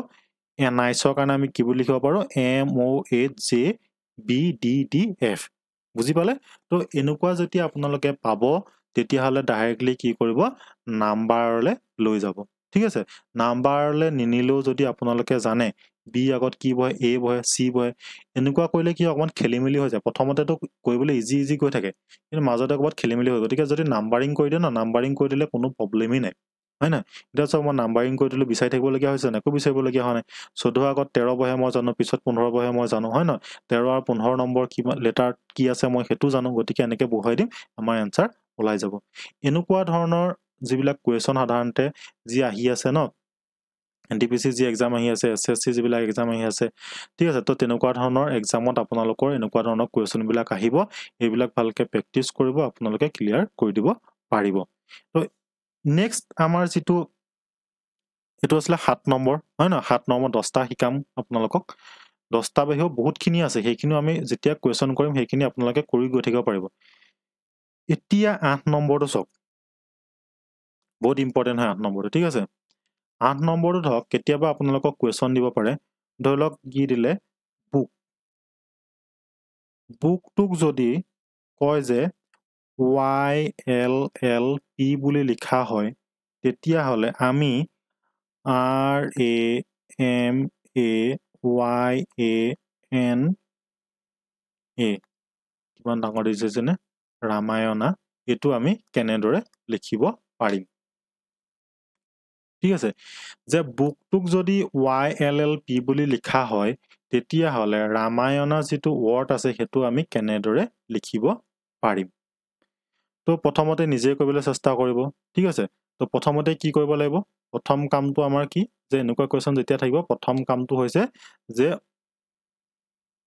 niceৰ কাৰণে আমি কি বুলি লিখিব পাৰো m o h j b d d f বুজি পালে তো এনেকুৱা যেতিয়া আপোনালোকে পাব তেতিয়াহলে ডাইৰেক্টলি কি কৰিব নাম্বাৰলে লৈ যাব ঠিক আছে নাম্বাৰলে নিনিলেও যদি আপোনালোকে জানে b আগত কি বহে a বহে c বহে এনেকুৱা কৰিলে কি অকমান খেলিমেলি হৈ যায় প্ৰথমতেতো কৰিবলৈ ইজি কৈ থাকে কিন্তু মাজতে ক'বাত খেলিমেলি হৈ গতিকে যদি নাম্বাৰিং কৰি দিয়ে না নাম্বাৰিং কৰি দিলে কোনো প্ৰবলেমই নাই হয় না এটা সব মই নাম্বাৰিং কৰি দিলো বিচাৰি থাকিবলগীয়া হৈছে না একো বিচাৰিবলগীয়া হোৱা নাই 14 আগত 13 বহে মই জানো পিছত 15 বহে মই জানো হয় না 13 আৰু 15 নম্বৰ কি লেটাৰ কি আছে মই হেতু জানো গতিকে এনেকে বহুৱাই দিম আমাৰ এনসাৰ ওলাই যাব এনেকুৱা ধৰণৰ যিবিলাক কোৱেশ্চন সাধাৰণতে যি আহি আছে ন NTPC যি এক্সাম আহি আছে SSC যিবিলাক এক্সাম আহি আছে ঠিক আছে তো তেনেকুৱা ধৰণৰ এক্সামত আপোনালোকৰ এনেকুৱা ধৰণৰ কোৱেশ্চন বিলাক আহিব এইবিলাক ভালকে প্ৰেক্টিস কৰিব আপোনালোকে ক্লিয়াৰ কৰি দিব পাৰিব তো নেক্সট আমাৰ যেটো এটো আসলে 7 নম্বৰ হয় না 7 নম্বৰ 10টা শিকাম আপোনালোকক 10টা বাহিও বহুতখিনি আছে সেইখিনি আমি যেতিয়া কোৱেশ্চন কৰিম সেইখিনি আপোনালোকে কৰি গৈ থাকিব পাৰিব এতিয়া 8 নম্বৰটো সক বহুত ইম্পৰ্টেন্ট হয় 8 নম্বৰটো ঠিক আছে 8 নম্বৰটো ধৰক কেতিয়াবা আপোনালোকক কোৱেশ্চন দিব পাৰে ধৰক কি দিলে বুকটোক যদি কয় যে YLLP বুলি লিখা হয় তেতিয়া হলে আমি RAMAYANA কিমান ডাঙৰ দিছে যেনে ৰামায়ণা এটো আমি কেনেদৰে লিখিব পাৰিম ঠিক আছে যে বুকটোক যদি YLLP বুলি লিখা হয় তেতিয়া হলে ৰামায়ণা যেটো ওয়াৰ্ড আছে হেতু আমি কেনেদৰে লিখিব পাৰিম তো প্ৰথমতে নিজে কৰিবলৈ চেষ্টা কৰিব ঠিক আছে তো প্ৰথমতে কি কৰিব লাগিব প্ৰথম কামটো আমাৰ কি যে এনেকুৱা কোৱেশ্চন যেতিয়া থাকিব প্ৰথম কামটো হৈছে যে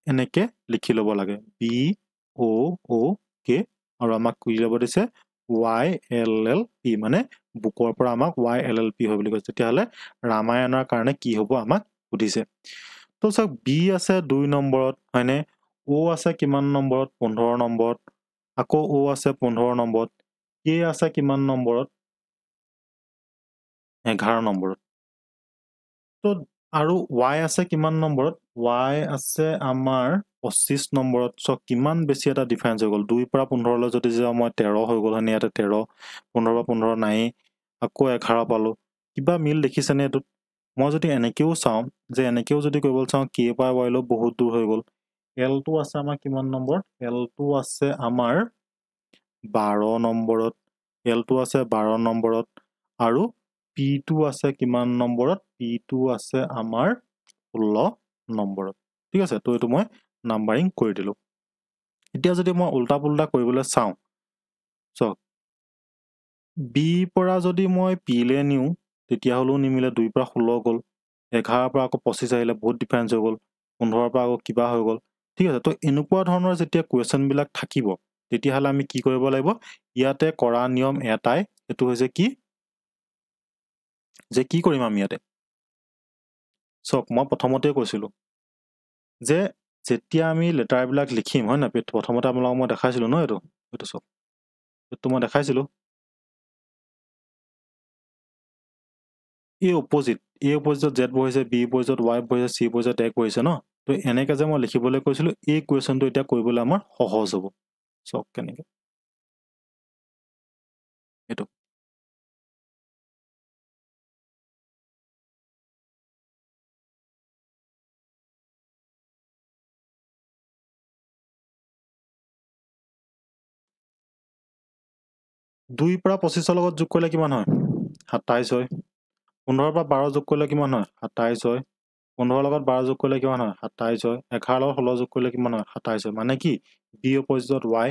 এনেকে লিখি লব লাগে B O O K আৰু আমাক কি ল'ব দিছে YLLP মানে বুকৰ পৰা আমাক YLLP হয় বুলি কৈছে তেতিয়াহ'লে ৰামায়ণৰ কাৰণে কি হ'ব আমাক সুধিছে তো চাওক B আছে 2 নম্বৰত হয়নে O আছে কিমান নম্বৰত 15 নম্বৰত আকৌ O আছে 15 নম্বৰত K আছে কিমান নম্বৰত 11 নম্বৰত তো আৰু Y আছে কিমান নম্বৰত Y আছে আমাৰ 25 নম্বৰত সো কিমান বেছি এটা ডিফাৰেন্স হৈ গ'ল 2 পৰা 15 লৈ যদি যাও মই 13 হৈ গ'ল হনে ইয়াতে 13 15 পৰা 15 নাই আকৌ 11 পালো কিবা মিল দেখিছেনে এটো মই যদি এনেকেও চাও যে এনেকেও যদি কইবল চাও K পৰা Y লৈ বহুত দূৰ হৈ গ'ল L2 আছে আমাৰ কিমান নম্বৰ L2 আছে আমাৰ 12 নম্বৰত L2 আছে 12 নম্বৰত আৰু P2 আছে কিমান নম্বৰত P2 আছে আমাৰ 16 নম্বৰত ঠিক আছে তো এটো মই নাম্বাৰিং কৰি দিলো এতিয়া যদি মই উল্টা পুল্টা কৰিবলৈ চাও সো B পৰা যদি মই P লে নিউ তেতিয়া হলো নিমিলে 2 পৰা 16 গল 11 পৰা আকৌ 25 আহিলে বহুত ডিফাৰেন্স হৈ গল 15 পৰা আকৌ কিবা হৈ গল ঠিক আছে তো এনেকুৱা ধৰণৰ যেতিয়া কোৱেশ্চন বিলাক থাকিব তেতিয়া হলে আমি কি কৰিব লাগিব ইয়াতে কৰা নিয়ম এটাই এটো হৈছে কি যে কি কৰিম আমি ইয়াতে সক মই প্ৰথমতে কৈছিলো যে যেতিয়া আমি লেটাৰ বিলাক লিখিম হয় না প্ৰথমতে আপোনালোকক মই দেখাইছিলো ন এটো সক এটো মই দেখাইছিলো এই অপোজিট Z বহিছে B বহিছে Y বহিছে C বহিছে D বহিছে ন তো এনেকে যে মই লিখিবলৈ কৈছিলো এই কোৱেশ্চনটো এতিয়া কৰিবলৈ আমাৰ সহজ হ'ব সক কেনেকে এটো দুই পৰা 25 লগত যোগ কৰিলে কিমান হয় 27 হয় 15 পৰা 12 যোগ কৰিলে কিমান হয় 27 হয় 15 লগত 12 যোগ কৰিলে কিমান হয় 27 হয় 11 লগত 16 যোগ কৰিলে কিমান হয় 27 হয় মানে কি B অপজিটত Y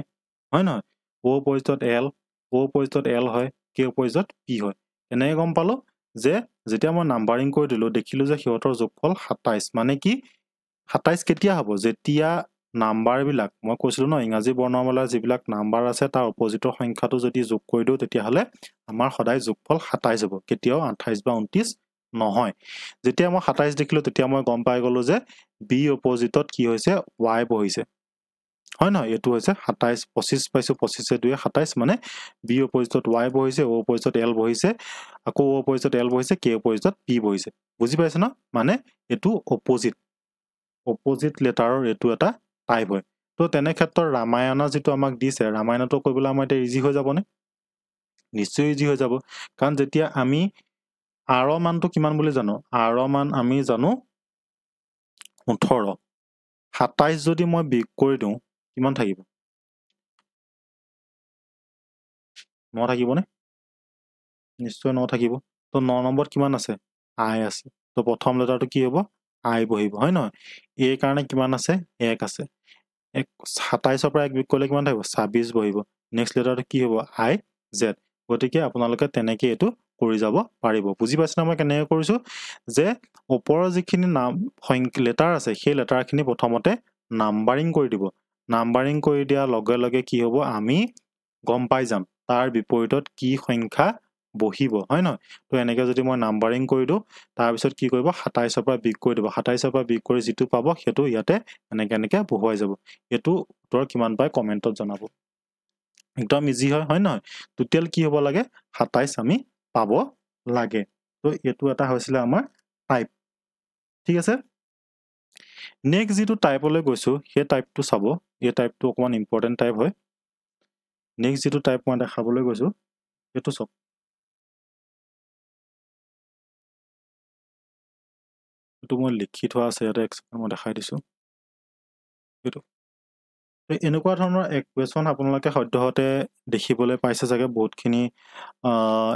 হয় নহয় O অপজিটত L O অপজিটত L হয় K অপজিটত P হয় এনেকৈ গম পালো যে যেতিয়া মই নাম্বাৰিং কৰি দিলো দেখিলো যে সিহঁতৰ যোগফল 27 মানে কি 27 কেতিয়া হ'ব যেতিয়া নাম্বাৰ বিলাক মই কৈছিলো ন ইংৰাজী বৰ্ণমালাৰ যিবিলাক নাম্বাৰ আছে তাৰ অপজিটৰ সংখ্যাটো যদি যোগ কৰি দিও তেতিয়া হলে আমাৰ সদায় যোগফল 27 হ'ব কেতিয়াও 28 বা 29 নহয় যেতিয়া মই 27 দেখিলো তেতিয়া মই গম পাই গলো যে B অপজিটত কি হৈছে Y বহিছে হয় নহয় এটো হৈছে 27 25 পাইছো 25 এ 2 27 মানে B অপজিটত Y বহিছে O অপজিটত L বহিছে আকৌ O অপজিটত L বহিছে K অপজিটত P বহিছে বুজি পাইছে না মানে এটো অপোজিট লেটাৰৰ এটো এটা টাইপ হয় তো তেনে ক্ষেত্ৰত ৰামায়ণ যেটো আমাক দিছে ৰামায়ণটো কইবলৈ আমাৰ এটা ইজি হৈ যাবনে নিশ্চয় ইজি হৈ যাব কাৰণ যেতিয়া আমি R মানটো কিমান বুলি জানো R মান আমি জানো 18 27 যদি মই বিগ কৰি দিও কিমান থাকিব 9 থাকিবনে নিশ্চয় 9 থাকিব তো 9 নম্বৰত কিমান আছে I আছে তো প্ৰথম লেটাৰটো কি হ'ব I বহিব হয় নহয় এই কাৰণে কিমান আছে 1 আছে 27 পৰা 1 বিগ কৰিলে কিমান থাকিব 26 বহিব নেক্সট লেটাৰটো কি হ'ব I Z গতিকে আপোনালোকে তেনেকৈ এটো কৰি যাব পাৰিব বুজি পাইছেনে মই কেনেকৈ কৰিছো যে ওপৰৰ যিখিনি নাম লেটাৰ আছে সেই লেটাৰখিনি প্ৰথমতে নাম্বাৰিং কৰি দিব নাম্বাৰিং কৰি দিয়া লগে লগে কি হ'ব আমি গম পাই যাম তাৰ বিপৰীতত কি সংখ্যা বহিব হয় নহয় তো এনেকৈ যদি মই নাম্বাৰিং কৰি দিও তাৰ পিছত কি কৰিব 27 পৰা বিগ কৰি দিব 27 পৰা বিগ কৰি যেটো পাব হেতু ইয়াতে এনেকৈ বহুৱাই যাব এটো উত্তৰ কিমান পায় কমেন্টত জনাব একদম ইজি হয় নহয় টোটাল কি হ'ব লাগে 27 আমি পাব লাগে তো এটো এটা হৈছিল আমাৰ টাইপ ঠিক আছে নেক্সট যেটো টাইপলৈ গৈছো সেই টাইপটো চাব এই টাইপটো অকমান ইম্পৰ্টেন্ট টাইপ হয় নেক্সট যেটো টাইপ মই দেখাবলৈ গৈছো এটো সব এটো মই লিখি থোৱা আছে ইয়াতে মই দেখাই দিছো এটো এনেকুৱা ধৰণৰ ইকুৱেশ্যন আপোনালোকে সদ্যহতে দেখিবলৈ পাইছে জাগে বহুতখিনি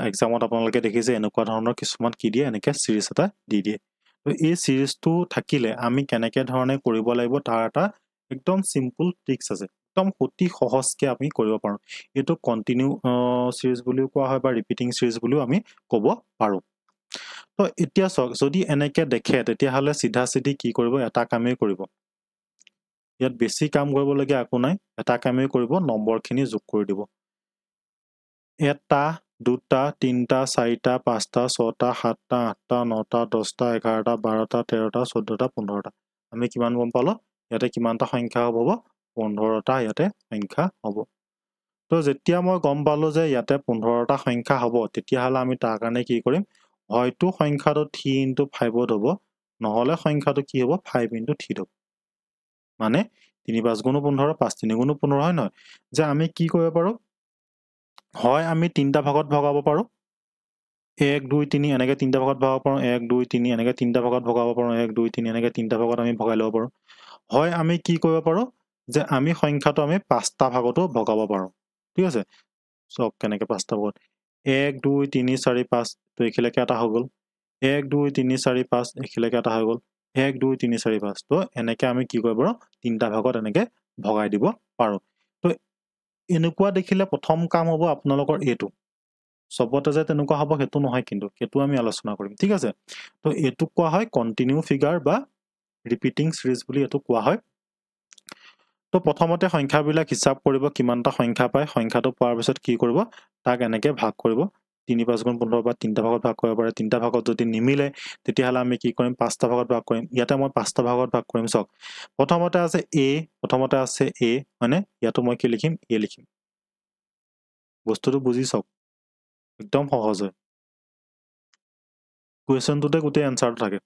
এক্সামত আপোনালোকে দেখিছে এনেকুৱা ধৰণৰ কিছুমান কি দিয়ে এনেকৈ সিৰিজ এটা দি দিয়ে তো এই সিৰিজটো থাকিলে আমি কেনেকৈ ধৰণে কৰিব লাগিব তাৰ এটা একদম সিম্পল ট্ৰিক্স আছে একদম অতি সহজকৈ আমি কৰিব পাৰো এটো কন্টিনিউ সিৰিজ বুলিও কোৱা হয় বা ৰিপিটিং সিৰিজ বুলিও আমি ক'ব পাৰো তো এতিয়া সক যদি এনেকৈ দেখে তেতিয়া হলে সিধা সিধি কি কৰিব এটা কামেই কৰিব ইয়াত বেছি কাম কৰিবলগীয়া একো নাই এটা কামেই কৰিব নম্বৰখিনি যোগ কৰি দিব এটা দুটা তিনটা চাৰিটা পাঁচটা ছটা সাতটা আঠটা নটা 10টা 11টা 12টা 13টা 14টা 15টা আমি কিমান গম পালো ইয়াতে কিমানটা সংখ্যা হ'ব 15টা ইয়াতে সংখ্যা হ'ব তো যেতিয়া মই গম পালো যে ইয়াতে 15টা সংখ্যা হ'ব তেতিয়াহলে আমি তাৰ কাৰণে কি কৰিম হয়তো সংখ্যাটো 3 into 5 হ'ব নহলে সংখ্যাটো কি হ'ব 5 into 3 হ'ব মানে 3 5 গুণ 15 5 3 গুণ 15 হয় নহয় যে আমি কি কৰিব পাৰো হয় আমি তিনটা ভাগত ভগাব পাৰো 1 2 3 এনেকে তিনটা ভাগত ভগাব পাৰো 1 2 3 এনেকে তিনটা ভাগত ভগাব পাৰো 1 2 3 এনেকে তিনটা ভাগত আমি ভগাই লব পাৰো হয় আমি কি কৰিব পাৰো যে আমি সংখ্যাটো আমি পাঁচটা ভাগতো ভগাব পাৰো ঠিক আছে সব কেনেকে পাঁচটা ভাগত 1 2 3 4 5 তো এখিলেকে এটা হৈ গল 1 2 3 4 5 এখিলেকে এটা হৈ গল 1 2 3 4 5 তো এনেকে আমি কি কৰিব পাৰো তিনটা ভাগত এনেকে ভগাই দিব পাৰো তো এনেকুৱা দেখিলে প্ৰথম কাম হ'ব আপোনালোকৰ এটো সবতে যে তেনেকুৱা হ'ব হেতু নহয় কিন্তু হেতু আমি আলোচনা কৰিম ঠিক আছে তো এটো কোৱা হয় কন্টিনিউ ফিগাৰ বা ৰিপিটিং সিৰিজ বুলি এটো কোৱা হয় তো প্ৰথমতে সংখ্যাবিলাক হিসাব কৰিব কিমানটা সংখ্যা পায় সংখ্যাটো পোৱাৰ পিছত কি কৰিব তাক এনেকে ভাগ কৰিব 3 5 গুণ 15 বা তিনটা ভাগত ভাগ কৰিব পাৰে তিনটা ভাগত যদি নিমিলে তেতিয়াহলে আমি কি কৰিম পাঁচটা ভাগত ভাগ কৰিম ইয়াতে মই পাঁচটা ভাগত ভাগ কৰিম সক প্ৰথমতে আছে a মানে ইয়াতো মই কি লিখিম a লিখিম বস্তুটো বুজি সক একদম সহজ হয় কোৱেশ্চনটোতে গোটেই এনসাৰটো থাকে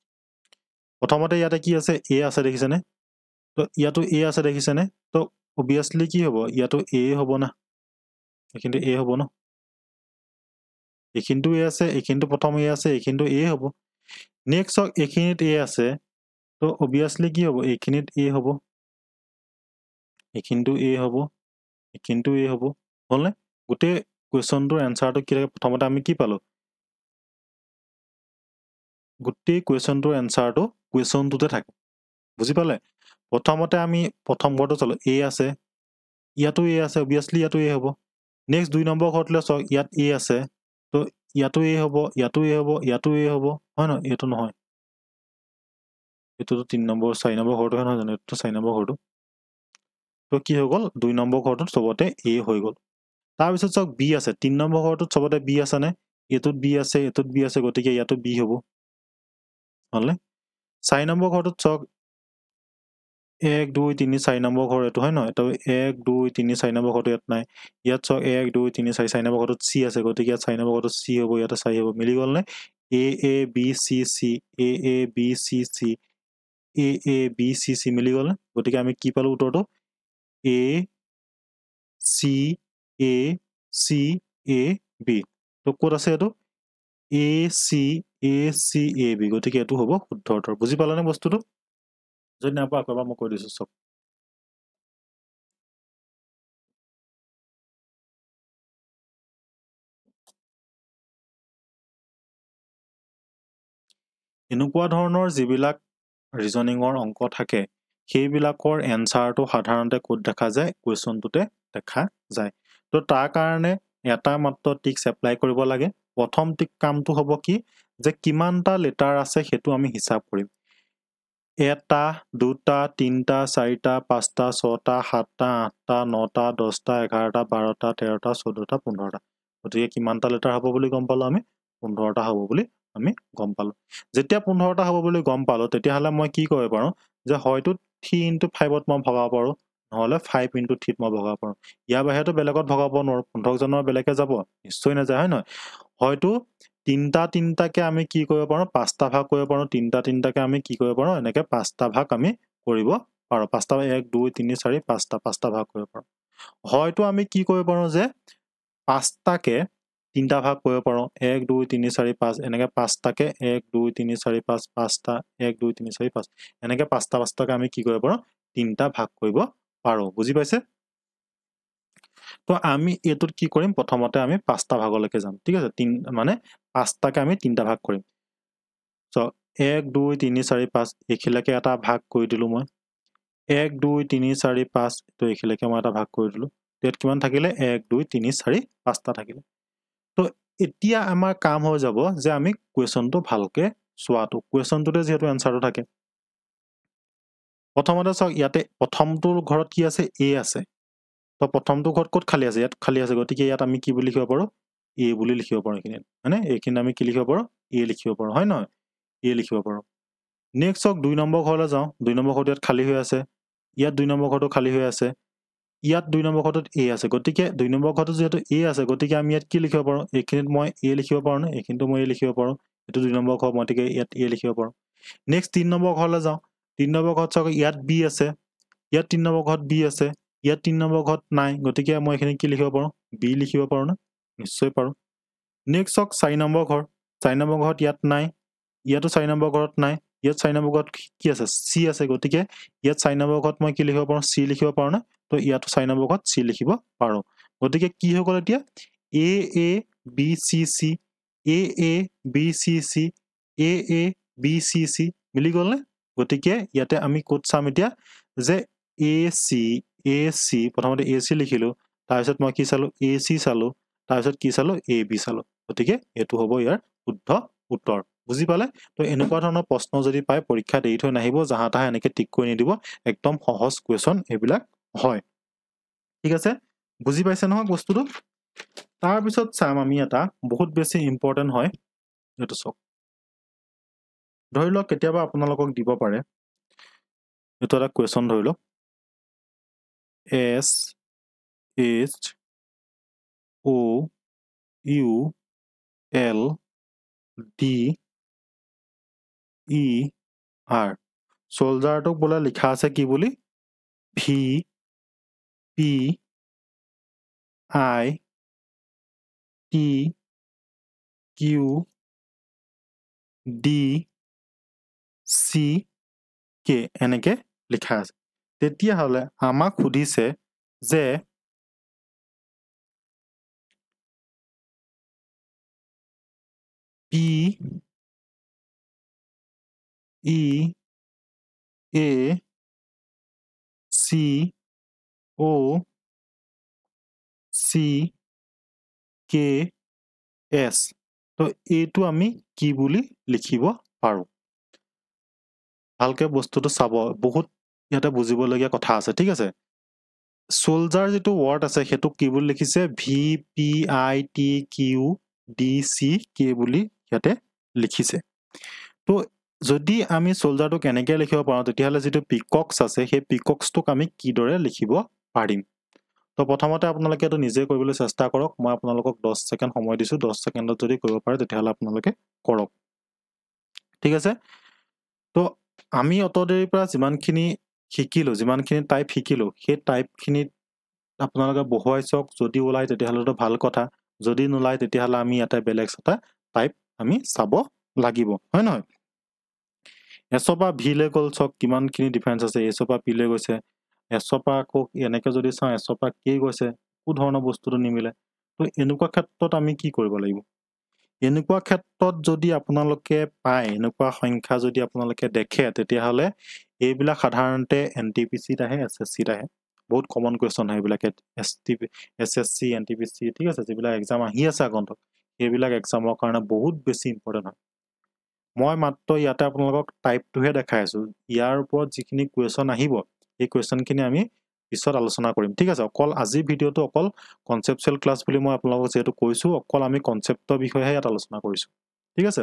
প্ৰথমতে ইয়াতে কি আছে a আছে দেখিছেনে তো ইয়াতো a আছে দেখিছেনে তো obviously কি হ'ব ইয়াতো a হ'ব না কিন্তু a হ'ব ন এখিনটো a আছে এখিনটো প্ৰথম a আছে এখিনটো a হ'ব নেক্সট এখিনিত a আছে তো obviously কি হ'ব এখিনিত a হ'ব এখিনটো a হ'ব এখিনটো a হ'ব হলনে গোটেই কোৱেশ্চনটোৰ এনসাৰটো কি থাকে প্ৰথমতে আমি কি পালো গোটেই কোৱেশ্চনটোৰ এনসাৰটো কোৱেশ্চনটোতে থাকে বুজি পালে প্ৰথমতে আমি প্ৰথম ঘৰটো চলো a আছে ইয়াতো a আছে obviously ইয়াতো a হ'ব নেক্সট দুই নম্বৰ ঘৰটোলে চক ইয়াত a আছে তো ইয়াতো a হ'ব ইয়াতো a হ'ব ইয়াতো a হ'ব হয় ন এটো নহয় এটোটো 3 নম্বৰ 4 নম্বৰ ঘৰটো নহয় জানো এটো 4 নম্বৰ ঘৰটো তো কি হৈ গল দুই নম্বৰ ঘৰটোত সবতে a হৈ গল তাৰ পিছত চক b আছে 3 নম্বৰ ঘৰটোত সবতে b আছে নে এটোত b আছে এটোত b আছে গতিকে ইয়াতো b হ'ব হলনে 4 নম্বৰ ঘৰটোত চক 1 2 3 4 নম্বৰ ঘৰ এটো হয় ন এটো 1 2 3 4 নম্বৰ ঘৰটো ইয়াত নাই ইয়াত চক 1 2 3 4 4 নম্বৰ ঘৰটোত c আছে গতিকে ইয়াত 4 নম্বৰ ঘৰটোত c হ'ব ইয়াতে 4 হ'ব মিলি গল নে a a b c c a a b c c a a b c c মিলি গল গতিকে আমি কি পালো উত্তৰটো a c a c a b তো ক'ত আছে এটো a c a c a b গতিকে এটো হ'ব শুদ্ধ উত্তৰ বুজি পালানে বস্তুটো যদি নাপা আকবা মই কৈ দিছো সব এনেকুৱা ধৰণৰ যিবিলাক ৰিজনিঙৰ অংক থাকে সেইবিলাকৰ এনসাৰটো সাধাৰণতে ক'ত দেখা যায় কোৱেশ্চনটোতে দেখা যায় তো তাৰ কাৰণে এটা মাত্ৰ টিক্স এপ্লাই কৰিব লাগে প্ৰথম টিক কামটো হ'ব কি যে কিমানটা লেটাৰ আছে হেতু আমি হিসাব কৰিম এটা দুটা তিনটা চাৰিটা পাঁচটা ছটা সাতটা আঠটা নটা 10টা 11টা 12টা 13টা 14টা 15টা গতিকে কিমানটা লেটাৰ হ'ব বুলি গম পালো আমি 15টা হ'ব বুলি আমি গম পালো যেতিয়া 15টা হ'ব বুলি গম পালো তেতিয়াহলে মই কি কৰিব পাৰো যে হয়তো 3 into 5 ত মই ভগাব পাৰো নহলে 5 into 3 ত মই ভগাব পাৰো ইয়াৰ বাহিৰেতো বেলেগত ভগাব নোৱাৰো 15 জনৰ বেলেগে যাব নিশ্চয় নাযায় হয় নহয় হয়তো তিনটাকে আমি কি কৰিব পাৰো পাঁচটা ভাগ কৰিব পাৰো তিনটাকে আমি কি কৰিব পাৰো এনেকে পাঁচটা ভাগ আমি কৰিব পাৰো পাঁচটা 1 2 3 4 পাঁচটা ভাগ কৰিব পাৰো হয়তো আমি কি কৰিব পাৰো যে পাঁচটাকে তিনটা ভাগ কৰিব পাৰো 1 2 3 4 5 এনেকে পাঁচটাকে 1 2 3 4 5 পাঁচটা 1 2 3 4 5 এনেকে পাঁচটাকে আমি কি কৰিব পাৰো তিনটা ভাগ কৰিব পাৰো বুজি পাইছে তো আমি এটোত কি কৰিম প্ৰথমতে আমি পাঁচটা ভাগলৈকে যাম ঠিক আছে মানে পাঁচটাকে আমি তিনটা ভাগ কৰিম সো 1 2 3 4 5 এখিলেকে এটা ভাগ কৰি দিলো মই 1 2 3 4 5 তো এখিলেকে মই এটা ভাগ কৰি দিলো তেত কিমান থাকিলে 1 2 3 4 5টা থাকিলে তো এতিয়া আমাৰ কাম হৈ যাব যে আমি কোৱেশ্চনটো ভালকে চোৱাটো কোৱেশ্চনটোতে যেহেতু এনসাৰটো থাকে প্ৰথমতে চক ইয়াতে প্ৰথমটোৰ ঘৰত কি আছে a আছে তো প্ৰথমটো ঘৰত ক'ত খালী আছে ইয়াত খালী আছে গতিকে ইয়াত আমি কি বুলি লিখিব পাৰো a বুলি লিখিব পাৰো এইখিনিত মানে এইখিনি আমি কি লিখিব পাৰো a লিখিব পাৰো হয় নহয় a লিখিব পাৰো নেক্সট হক 2 নম্বৰ ঘৰলৈ যাও 2 নম্বৰ ঘৰটো ইয়াত খালী হৈ আছে ইয়াত 2 নম্বৰ ঘৰটো খালী হৈ আছে ইয়াত 2 নম্বৰ ঘৰটোত a আছে গতিকে 2 নম্বৰ ঘৰটো যেহেতু a আছে গতিকে আমি ইয়াত কি লিখিব পাৰো এইখিনিত মই a লিখিব পাৰো না এইখিনিতো মই a লিখিব পাৰো এটো 2 নম্বৰ ঘৰ মই গতিকে ইয়াত a লিখিব পাৰো নেক্সট 3 নম্বৰ ঘৰলৈ যাও 3 নম্বৰ ঘৰত চাওক ইয়াত b আছে ইয়াত 3 নম্বৰ ঘৰত b আছে ইয়াত 3 নম্বৰ ঘৰত নাই গতিকে মই এখানে কি লিখিব পাৰো b লিখিব পাৰো না নিশ্চয় পাৰো নেক্সট হক 4 নম্বৰ ঘৰ 4 নম্বৰ ঘৰত ইয়াত নাই ইয়াতো 4 নম্বৰ ঘৰত নাই ইয়াত 4 নম্বৰ ঘৰত কি আছে c আছে গতিকে ইয়াত 4 নম্বৰ ঘৰত মই কি লিখিব পাৰো c লিখিব পাৰো না তো ইয়াতো 4 নম্বৰ ঘৰত c লিখিব পাৰো গতিকে কি হৈ গল এতিয়া a a b c c a a b c c a a b c c মিলি গল না গতিকে ইয়াতে আমি কোড চাম এতিয়া যে AC AC প্ৰথমতে AC লিখিলো তাৰপিছত মই কি চালো AC চালো তাৰপিছত কি চালো AB চালো গতিকে এটো হ'ব ইয়াৰ শুদ্ধ উত্তৰ বুজি পালে তো এনেকুৱা ধৰণৰ প্ৰশ্ন যদি পায় পৰীক্ষা দেই থৈ নাহিব জাহা তাহা এনেকে টিক কৰি নিদিব একদম সহজ কোৱেশ্চন এবিলাক হয় ঠিক আছে বুজি পাইছে নহয় বস্তুটো তাৰ পিছত চাম আমি এটা বহুত বেছি ইম্পৰ্টেন্ট হয় এটো সক ধৰি লওক কেতিয়াবা আপোনালোকক দিব পাৰে এটো এটা কোৱেশ্চন ধৰি লওক S H O U L D E R সোলজাৰটোক বলা লিখা আছে কি বুলি V P I T Q D C K এনেকে লিখা আছে তেতিয়া হলে আমাক খুদিছে যে P E A C O C K S তো এইটো আমি কি বুলি লিখিব পাৰো ভালকে বস্তুটো চাব বহুত ইয়াতে বুজিবলগীয়া কথা আছে ঠিক আছে সোলজাৰ যেটো ওয়ার্ড আছে হেতু কি বুলি লিখিছে V P I T Q D C K বুলি ইয়াতে লিখিছে তো যদি আমি সোলজাৰটো কেনেকৈ লিখিব পাৰো তেতিয়াহলে যেটো পিকক্স আছে হে পিকক্সটোক আমি কি দৰে লিখিব পাৰিম তো প্ৰথমতে আপোনালোকে এটো নিজে কৰিবলৈ চেষ্টা কৰক মই আপোনালোকক 10 সেকেন্ড সময় দিছো 10 সেকেন্ডত যদি কৰিব পাৰে তেতিয়াহলে আপোনালোকে কৰক ঠিক আছে তো আমি অতদেৰি পৰা যিমানখিনি শিকিলো যিমানখিনি টাইপ শিকিলো সেই টাইপখিনি আপোনালোকে বহুৱাই চক যদি ওলাই তেতিয়াহলে তো ভাল কথা যদি নোলাই তেতিয়াহলে আমি এটা বেলেগ এটা টাইপ আমি চাব লাগিব হয় নহয় এছপা ভিলে গল চক কিমানখিনি ডিফাৰেন্স আছে এছপা পিলে গৈছে এছপা কো এনেকে যদি চাও এছপা কে গৈছে কো ধৰণৰ বস্তুটো নিমিলে তো এনেকুৱা ক্ষেত্ৰত আমি কি কৰিব লাগিব এনেকুৱা ক্ষেত্ৰত যদি আপোনালোকে পায় এনেকুৱা সংখ্যা যদি আপোনালোকে দেখে তেতিয়াহলে এইবিলাক সাধাৰণতে এনটিপিসি ত আহে এসএসসি ত আহে বহুত কমন কোৱেশ্চন হয় এইবিলাক এসএসসি এনটিপিসি ঠিক আছে যিবিলাক এক্সাম আহি আছে আগন্তুক এইবিলাক এক্সামৰ কাৰণে বহুত বেছি ইম্পৰ্টেন্ট হয় মই মাত্ৰ ইয়াতে আপোনালোকক টাইপটোহে দেখাই আছো ইয়াৰ ওপৰত যিখিনি কোৱেশ্চন আহিব এই কোৱেশ্চনখিনি আমি পিছত আলোচনা কৰিম ঠিক আছে অকল আজি ভিডিওটো অকল কনসেপচুৱেল ক্লাস বুলি মই আপোনালোকক যেটো কৈছো অকল আমি কনসেপ্টৰ বিষয়ে ইয়াত আলোচনা কৰিছো ঠিক আছে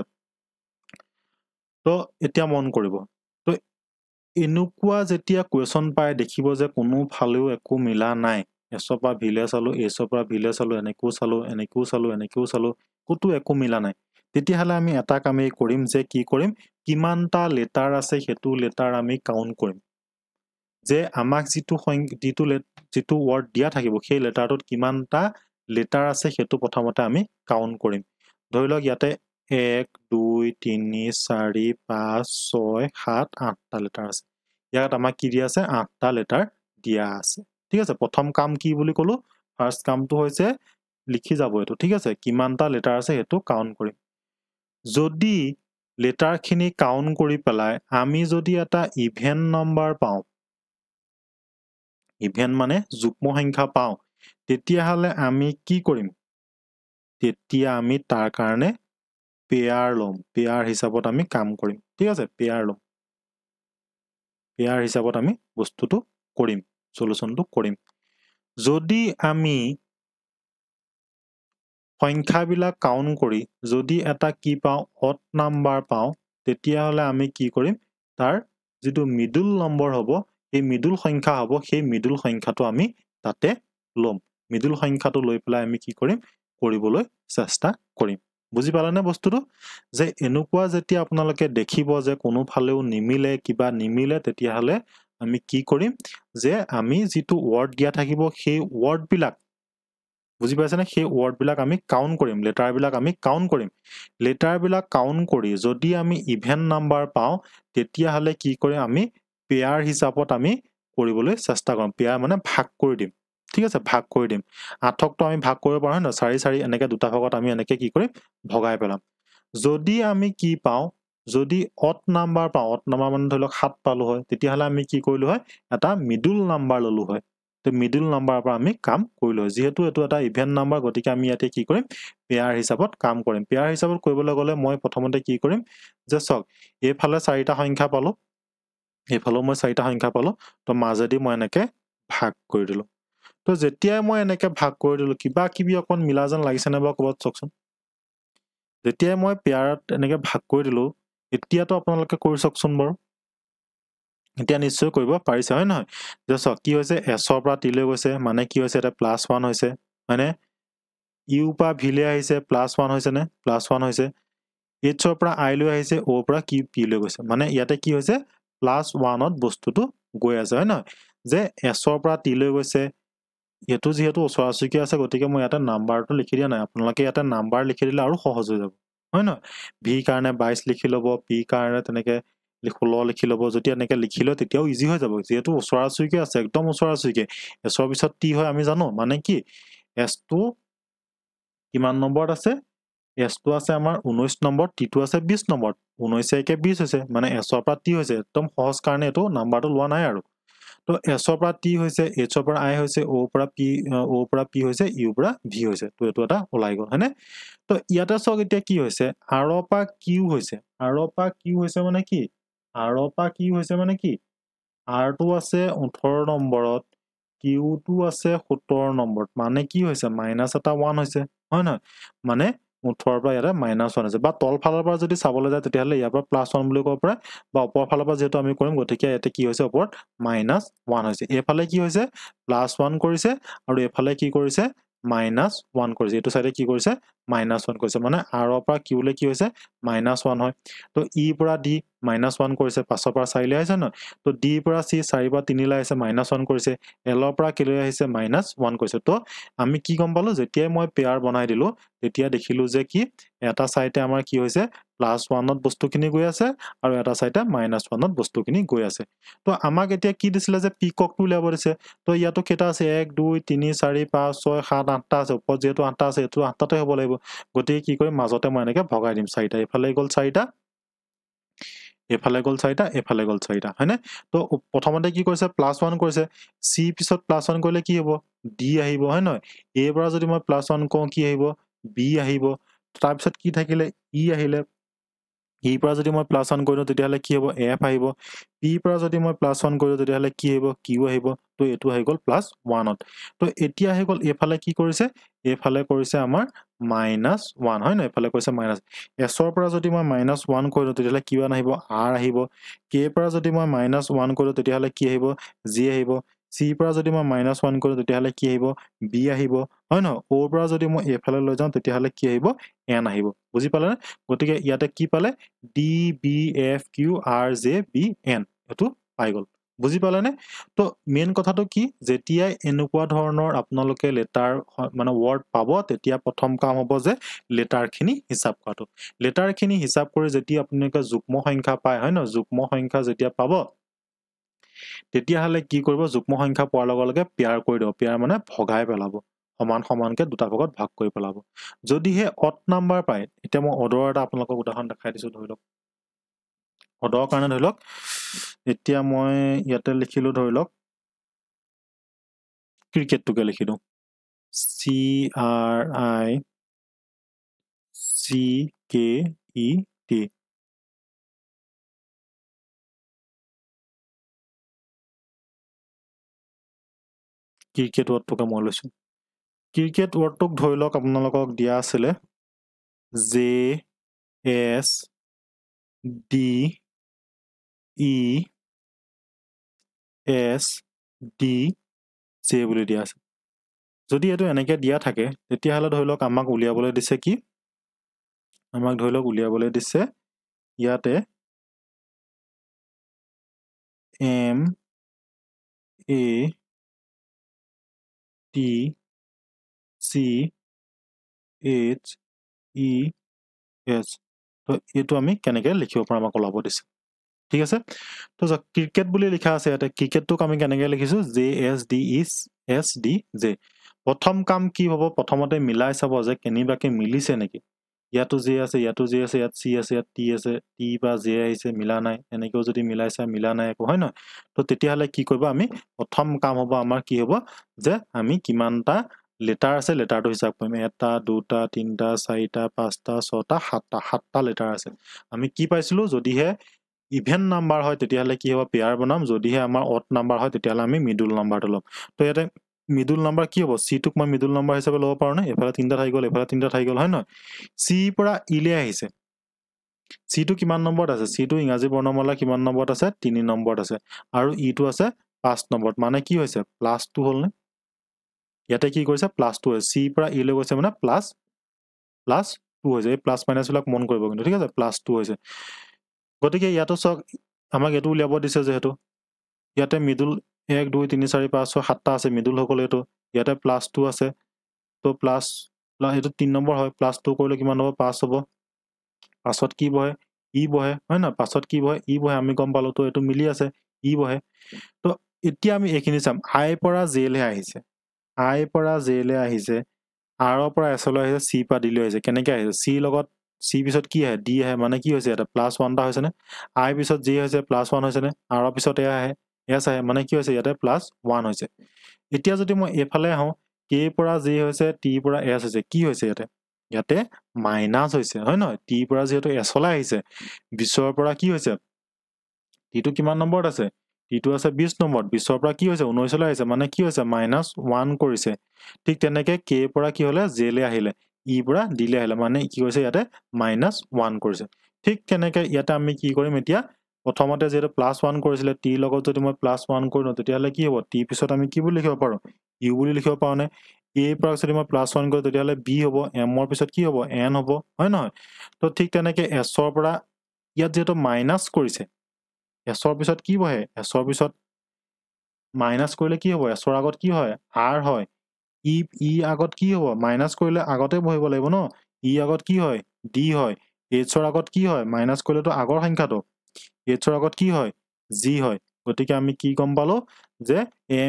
তো এতিয়া মন কৰিব তো এনেকুৱা যেতিয়া কোৱেশ্চন পায় দেখিব যে কোনো ফালেও একো মিলা নাই এছপা ভিলে চালো এছপা ভিলে চালো এনেকেও চালো কতো একো মিলা নাই তেতিয়াহলে আমি এটা কামেই কৰিম যে কি কৰিম কিমানটা লেটাৰ আছে হেতু লেটাৰ আমি কাউন্ট কৰিম যে আমাক যেটো ওয়াৰ্ড দিয়া থাকিব সেই লেটাৰটোত কিমানটা লেটাৰ আছে হেতু প্ৰথমতে আমি কাউন্ট কৰিম ধৰি লওক ইয়াতে 1 2 3 4 5 6 7 8টা লেটাৰ আছে ইয়াত আমাক কি দিয়া আছে 8টা লেটাৰ দিয়া আছে ঠিক আছে প্ৰথম কাম কি বুলি কলো ফাৰ্স্ট কামটো হৈছে লিখি যাব এটো ঠিক আছে কিমানটা লেটাৰ আছে হেতু কাউন্ট কৰিম যদি লেটাৰ খিনি কাউন্ট কৰি পেলাই আমি যদি এটা ইভেন নম্বৰ পাও ইভেন মানে যুগ্ম সংখ্যা পাও তেতিয়াহলে আমি কি কৰিম তেতিয়া আমি তাৰ কাৰণে পেয়াৰ লম পেয়াৰ হিচাপত আমি কাম কৰিম ঠিক আছে পেয়াৰ লম পেয়াৰ হিচাপত আমি বস্তুটো কৰিম সলিউশনটো কৰিম যদি আমি সংখ্যাবিলাক কাউন্ট কৰি যদি এটা কি পাওঁ অড নাম্বাৰ পাওঁ তেতিয়াহ'লে আমি কি কৰিম তাৰ যিটো মিডল নম্বৰ হ'ব এই মিডল সংখ্যা হ'ব সেই মিডল সংখ্যাটো আমি তাতে লম মিডল সংখ্যাটো লৈ পেলাই আমি কি কৰিম কৰিবলৈ চেষ্টা কৰিম বুজি পালানে বস্তুটো যে এনেকুৱা যেতিয়া আপোনালোকে দেখিব যে কোনো ফালেও নিমিলে কিবা নিমিলে তেতিয়াহ'লে আমি কি কৰিম যে আমি যিটো ৱৰ্ড দিয়া থাকিব সেই ৱৰ্ডবিলাক বুজি পাইছেনে সেই ৱৰ্ডবিলাক আমি কাউন্ট কৰিম লেটাৰবিলাক আমি কাউন্ট কৰিম লেটাৰবিলাক কাউন্ট কৰি যদি আমি ইভেন নাম্বাৰ পাওঁ তেতিয়াহ'লে কি কৰিম আমি পেয়াৰ হিচাপত আমি কৰিবলৈ চেষ্টা কৰিম পেয়াৰ মানে ভাগ কৰি দিম ঠিক আছে ভাগ কৰি দিম 8ক আমি ভাগ কৰিব পাৰো না 4 4 এনেকে দুটা ভাগত আমি এনেকে কি কৰিম ভগাই পেলাম যদি আমি কি পাওঁ যদি অড নাম্বাৰ পাওঁ অড নাম্বাৰ মানে ধৰি লওক 7 পালো হয় তেতিয়াহ'লে আমি কি কৰিলো হয় এটা মিডল নাম্বাৰ ললো হয় তো মিডল নাম্বাৰৰ পৰা আমি কাম কৰিলো হয় যেহেতু এটো এটা ইভেন নাম্বাৰ গতিকে আমি ইয়াতে কি কৰিম পেয়াৰ হিচাপত কাম কৰিম পেয়াৰ হিচাপত কৰিবলৈ গ'লে মই প্ৰথমতে কি কৰিম যে চক এইফালে 4টা সংখ্যা পালো এইফালেও মই 4টা সংখ্যা পালো তো মাজেদি মই এনেকে ভাগ কৰি দিলো তো যেতিয়াই মই এনেকে ভাগ কৰি দিলো কিবা কিবি অকন মিলা যেন লাগিছে নে বা ক'বাত চকচোন যেতিয়াই মই পেয়াৰত এনেকে ভাগ কৰি দিলো এতিয়াতো আপোনালোকে কৰি চকচোন বাৰু এতিয়া নিশ্চয় কৰিব পাৰিছে হয় নহয় যে চক কি হৈছে এছৰ পৰা টিলৈ গৈছে মানে কি হৈছে এটা +1 হৈছে মানে ইউ পৰা ভিলে আহিছে +1 হৈছে নে +1 হৈছে এইচৰ পৰা আই লৈ আহিছে অ পৰা কি পি লৈ গৈছে মানে ইয়াতে কি হৈছে +1ত বস্তুটো গৈ আছে হয় নহয় যে এছৰ পৰা টিলৈ গৈছে এটো যেহেতু ওচৰাচৰিকে আছে গতিকে মই ইয়াতে নাম্বাৰটো লিখি দিয়া নাই আপোনালোকে ইয়াতে নাম্বাৰ লিখি দিলে আৰু সহজ হৈ যাব হয় নহয় ভি কাৰণে 22 লিখি ল'ব পি কাৰণে তেনেকে 16 লিখি ল'ব যদি এনেকে লিখি লয় তেতিয়াও ইজি হৈ যাব যেহেতু ওচৰাচৰিকে আছে একদম ওচৰাচৰিকে এছৰ পিছত টি হয় আমি জানো মানে কি এছটো কিমান নম্বৰত আছে এছটো আছে আমাৰ 19 নম্বৰ টিটো আছে 20 নম্বৰ 19 একে 20 হৈছে মানে এছৰ পৰা টি হৈছে একদম সহজ কাৰণে এটো নাম্বাৰটো লোৱা নাই আৰু তো এছৰ পৰা টি হৈছে এইচৰ পৰা আই হৈছে অ পৰা পি হৈছে ইউ পৰা ভি হৈছে তো এটো এটা ওলাই গ'ল হয়নে তো ইয়াতে চক এতিয়া কি হৈছে আৰ পৰা কিউ হৈছে আৰ পৰা কিউ হৈছে মানে কি আৰ পৰা কি হৈছে মানে কি আৰটো আছে 18 নম্বৰত কিউটো আছে 17 নম্বৰত মানে কি হৈছে মাইনাস এটা 1 হৈছে হয় নহয় মানে 18 পৰা ইয়াতে -1 হৈছে বা তল ফালৰ পৰা যদি চাবলৈ যায় তেতিয়াহ'লে ইয়াৰ পৰা +1 বুলি ক'ব পাৰে বা ওপৰ ফালৰ পৰা যেহেতু আমি কৰিম গতিকে ইয়াতে কি হৈছে ওপৰত -1 হৈছে এইফালে কি হৈছে +1 কৰিছে আৰু এইফালে কি কৰিছে -1 কৰিছে এইটো সাইডে কি কৰিছে -1 কৰিছে মানে r পৰা q লৈ কি হৈছে -1 হয় তো e পৰা d -1 কৰিছে 5 পৰা 4 লৈ আহিছে ন তো d পৰা c 4 পৰা 3 লৈ আহিছে -1 কৰিছে l পৰা k লৈ আহিছে -1 কৰিছে তো আমি কি গম পালো যেতিয়াই মই পেয়াৰ বনাই দিলো তেতিয়া দেখিলো যে কি এটা সাইডে আমাৰ কি হৈছে +1ত বস্তুখিনি গৈ আছে আৰু এটা সাইডে -1ত বস্তুখিনি গৈ আছে তো আমাক এতিয়া কি দিছিলে যে পিককটো উলিয়াব দিছে তো ইয়াতো কেটা আছে 1 2 3 4 5 6 7 8টা আছে ওপৰত যেহেতু 8টা আছে এটো 8টাতে হ'ব লাগিব গতিকে কি কৰিম মাজতে মই এনেকে ভগাই দিম 4টা এফালে গ'ল 4টা এফালে গ'ল 4টা এফালে গ'ল 4টা হয়নে তো প্ৰথমতে কি কৰিছে +1 কৰিছে c পিছত +1 কৰিলে কি হ'ব d আহিব হয় নহয় a পৰা যদি মই +1 কওঁ কি আহিব b আহিব তাৰ পিছত কি থাকিলে e আহিলে e পৰা যদি মই +1 কৰিলো তেতিয়াহলে কি হ'ব f আহিব p পৰা যদি মই +1 কৰিলো তেতিয়াহলে কি আহিব q আহিব তো এটো আহি গ'ল +1ত তো এতিয়া আহি গ'ল এফালে কি কৰিছে এফালে কৰিছে আমাৰ -1 হয় না এফালে কৰিছে মাইনাস s ৰ পৰা যদি মই -1 কৰিলো তেতিয়াহলে কিমান আহিব r আহিব k পৰা যদি মই -1 কৰিলো তেতিয়াহলে কি আহিব g আহিব c পৰা যদি মই -1 কৰিলো তেতিয়াহলে কি আহিব b আহিব হয় না o পৰা যদি মই এফালে লৈ যাওঁ তেতিয়াহলে কি আহিব n আহিব বুজি পালে গতিকে ইয়াতে কি পালে d b f q r j b n এটো পাই গ'ল বুজি পালে নে তো মেইন কথাটো কি যেতিয়াই এনেকুৱা ধৰণৰ আপোনালোকে লেটাৰ মানে ওয়াৰ্ড পাব তেতিয়া প্ৰথম কাম হ'ব যে লেটাৰখিনি হিচাপ কৰাটো লেটাৰখিনি হিচাপ কৰি যেতিয়া আপোনালোকে যুগ্ম সংখ্যা পায় হয় ন যুগ্ম সংখ্যা যেতিয়া পাব তেতিয়াহলে কি কৰিব যুগ্ম সংখ্যা পোৱাৰ লগে লগে পেয়াৰ কৰি দিব পেয়াৰ মানে ভগাই পেলাব সমান সমানকে দুটা ভাগত ভাগ কৰি পেলাব যদিহে অড নাম্বাৰ পায় এতিয়া মই অডৰ এটা আপোনালোকক উদাহৰণ দেখাই দিছো ধৰি লওক অডৰ কাৰণে ধৰি লওক এতিয়া মই ইয়াতে লিখিলো ধৰি লওক ক্ৰিকেটটোকে লিখি দিওঁ CRICKET ক্ৰিকেট ৱৰ্ডটোকে মই লৈছোঁ ক্ৰিকেট ৱৰ্ডটোক ধৰি লওক আপোনালোকক দিয়া আছিলে JSDESDJ বুলি দিয়া আছে যদি এইটো এনেকৈ দিয়া থাকে তেতিয়াহ'লে ধৰি লওক আমাক উলিয়াবলৈ দিছে কি আমাক ধৰি লওক উলিয়াবলৈ দিছে ইয়াতে MATCHES তো এইটো আমি কেনেকৈ লিখিব পাৰোঁ আমাক ওলাব দিছে ঠিক আছে তো ক্ৰিকেট বুলি লিখা আছে ইয়াতে ক্ৰিকেটটোক আমি কেনেকৈ লিখিছোঁ JSDESDJ প্ৰথম কাম কি হ'ব প্ৰথমতে মিলাই চাব যে কেনিবাকে মিলিছে নেকি ইয়াতো J আছে ইয়াতো J আছে ইয়াত C আছে ইয়াত T আছে T বা J আহিছে মিলা নাই এনেকৈও যদি মিলাইছে মিলা নাই একো হয় নহয় তো তেতিয়াহ'লে কি কৰিব আমি প্ৰথম কাম হ'ব আমাৰ কি হ'ব যে আমি কিমানটা লেটাৰ আছে লেটাৰটো হিচাপ কৰিম 1 2 3 4 5 6 7টা লেটাৰ আছে আমি কি পাইছিলোঁ যদিহে ইভেন নাম্বাৰ হয় তেতিয়াহ'লে কি হ'ব পেয়াৰ বনাম যদিহে আমাৰ অড নাম্বাৰ হয় তেতিয়াহ'লে আমি মিডল নাম্বাৰটো ল'ম তো ইয়াতে মিডল নাম্বাৰ কি হ'ব C টোক মই মিডল নাম্বাৰ হিচাপে ল'ব পাৰোঁ নে এফালে 3টা থাকি গ'ল এফালে 3টা থাকি গ'ল হয় নহয় C পৰা E লৈ আহিছে C টো কিমান নম্বৰত আছে C টো ইংৰাজী বৰ্ণমালা কিমান নম্বৰত আছে 3 নম্বৰত আছে আৰু E টো আছে 5 নম্বৰত মানে কি হৈছে +2 হ'ল নে ইয়াতে কি কৰিছে +2 হৈছে C পৰা E লৈ গৈছে মানে +2 হৈছে এই প্লাছ মাইনাছ বিলাক মন কৰিব কিন্তু ঠিক আছে +2 হৈছে গতিকে ইয়াতো চাওক আমাক এইটো উলিয়াব দিছে যেহেতু ইয়াতে মিডল 1 2 3 4 5 6 7টা আছে মিডল সকলো এইটো ইয়াতে +2 আছে তো প্লাছ এইটো 3 নম্বৰ হয় +2 কৰিলে কিমান হ'ব 5 হ'ব পাছত কি বহে ই বহে হয় না পাছত কি বহে ই বহে আমি গম পালো তো এইটো মিলি আছে ই বহে তো এতিয়া আমি এইখিনি চাম I পৰা J লৈ আহিছে I পৰা J লৈ আহিছে R পৰা S লৈ আহিছে C পৰা D লৈ আহিছে কেনেকৈ আহিছে C লগত C পিছত কি আহে D আহে মানে কি হৈছে এটা +1 টা হৈছে নে I পিছত J হৈছে +1 হৈছে নে R পিছত A আহে S আহে মানে কি হৈছে ইয়াতে +1 হৈছে এতিয়া যদি মই এফালে আহোঁ K পৰা J হৈছে T পৰা S হৈছে কি হৈছে ইয়াতে মাইনাছ হৈছে হয় নহয় T পৰা যেহেতু S লৈ আহিছে 20 পৰা কি হৈছে T টো কিমান নম্বৰত আছে T টো আছে 20 নম্বৰত 20 পৰা কি হৈছে 19 লৈ আহিছে মানে কি হৈছে -1 কৰিছে ঠিক তেনেকৈ K পৰা কি হলে J লৈ আহিলে E পৰা D লৈ আহিলে মানে কি হৈছে ইয়াতে -1 কৰিছে ঠিক তেনেকৈ ইয়াতে আমি কি কৰিম এতিয়া প্ৰথমতে যেহেতু +1 কৰিছিলে T লগত যদি মই +1 কৰিলো তেতিয়াহ'লে কি হ'ব T পিছত আমি কি বুলি লিখিব পাৰো U বুলি লিখিব পাৰো নে A পৰা যদি মই +1 কৰো তেতিয়াহ'লে B হ'ব M ৰ পিছত কি হ'ব N হ'ব হয় নহয় তো ঠিক তেনেকৈ S ৰ পৰা ইয়াত যেহেতু মাইনাছ কৰিছে S ৰ পিছত কি বহে S ৰ পিছত মাইনাছ কৰিলে কি হ'ব S ৰ আগত কি হয় R হয় ই আগত কি হ'ব মাইনাছ কৰিলে আগতে বহিব লাগিব ন ই আগত কি হয় D হয় H ৰ আগত কি হয় মাইনাছ কৰিলেতো আগৰ সংখ্যাটো H ৰ আগত কি হয় G হয় গতিকে আমি কি গম পালো যে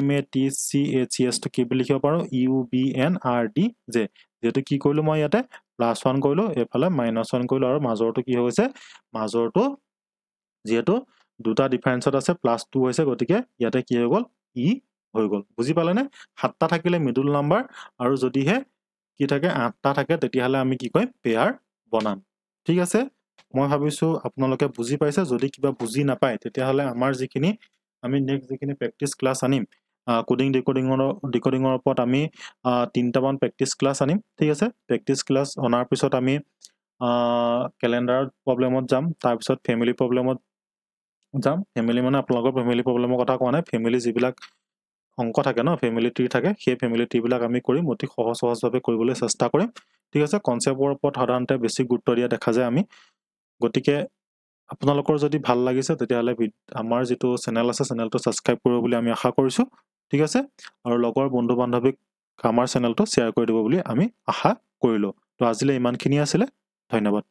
MATCHES টো কি বুলি লিখিব পাৰো UBNRDJ যেহেতু কি কৰিলো মই ইয়াতে +1 কৰিলো এফালে -1 কৰিলো আৰু মাজৰটো কি হৈছে মাজৰটো যেহেতু দুটা ডিফাৰেন্সত আছে +2 হৈছে গতিকে ইয়াতে কি হৈ গ'ল ই হৈ গ'ল বুজি পালে নে 7টা থাকিলে মিডল নাম্বাৰ আৰু যদিহে কি থাকে 8টা থাকে তেতিয়াহ'লে আমি কি কৰিম পেয়াৰ বনাম ঠিক আছে মই ভাবিছো আপোনালোকে বুজি পাইছে যদি কিবা বুজি নাপায় তেতিয়াহ'লে আমাৰ যিখিনি আমি নেক্সট যিখিনি প্ৰেক্টিছ ক্লাছ আনিম কোডিং ডিকোডিঙৰ ওপৰত আমি 3টামান প্ৰেক্টিছ ক্লাছ আনিম ঠিক আছে প্ৰেক্টিছ ক্লাছ অনাৰ পিছত আমি কেলেণ্ডাৰ প্ৰব্লেমত যাম তাৰপিছত ফেমিলি প্ৰব্লেমত যাম ফেমিলি মানে আপোনালোকৰ ফেমিলি প্ৰব্লেমৰ কথা কোৱা নাই ফেমিলি যিবিলাক অংক থাকে ন ফেমিলি ট্ৰি থাকে সেই ফেমিলি ট্ৰিবিলাক আমি কৰিম অতি সহজভাৱে কৰিবলৈ চেষ্টা কৰিম ঠিক আছে কনচেপ্টৰ ওপৰত সাধাৰণতে বেছি গুৰুত্ব দিয়া দেখা যায় আমি গতিকে আপোনালোকৰ যদি ভাল লাগিছে তেতিয়াহ'লে আমাৰ যিটো চেনেল আছে চেনেলটো ছাবস্ক্ৰাইব কৰিব বুলি আমি আশা কৰিছোঁ ঠিক আছে আৰু লগৰ বন্ধু বান্ধৱীক আমাৰ চেনেলটো শ্বেয়াৰ কৰি দিব বুলি আমি আশা কৰিলোঁ তো আজিলৈ ইমানখিনি আছিলে ধন্যবাদ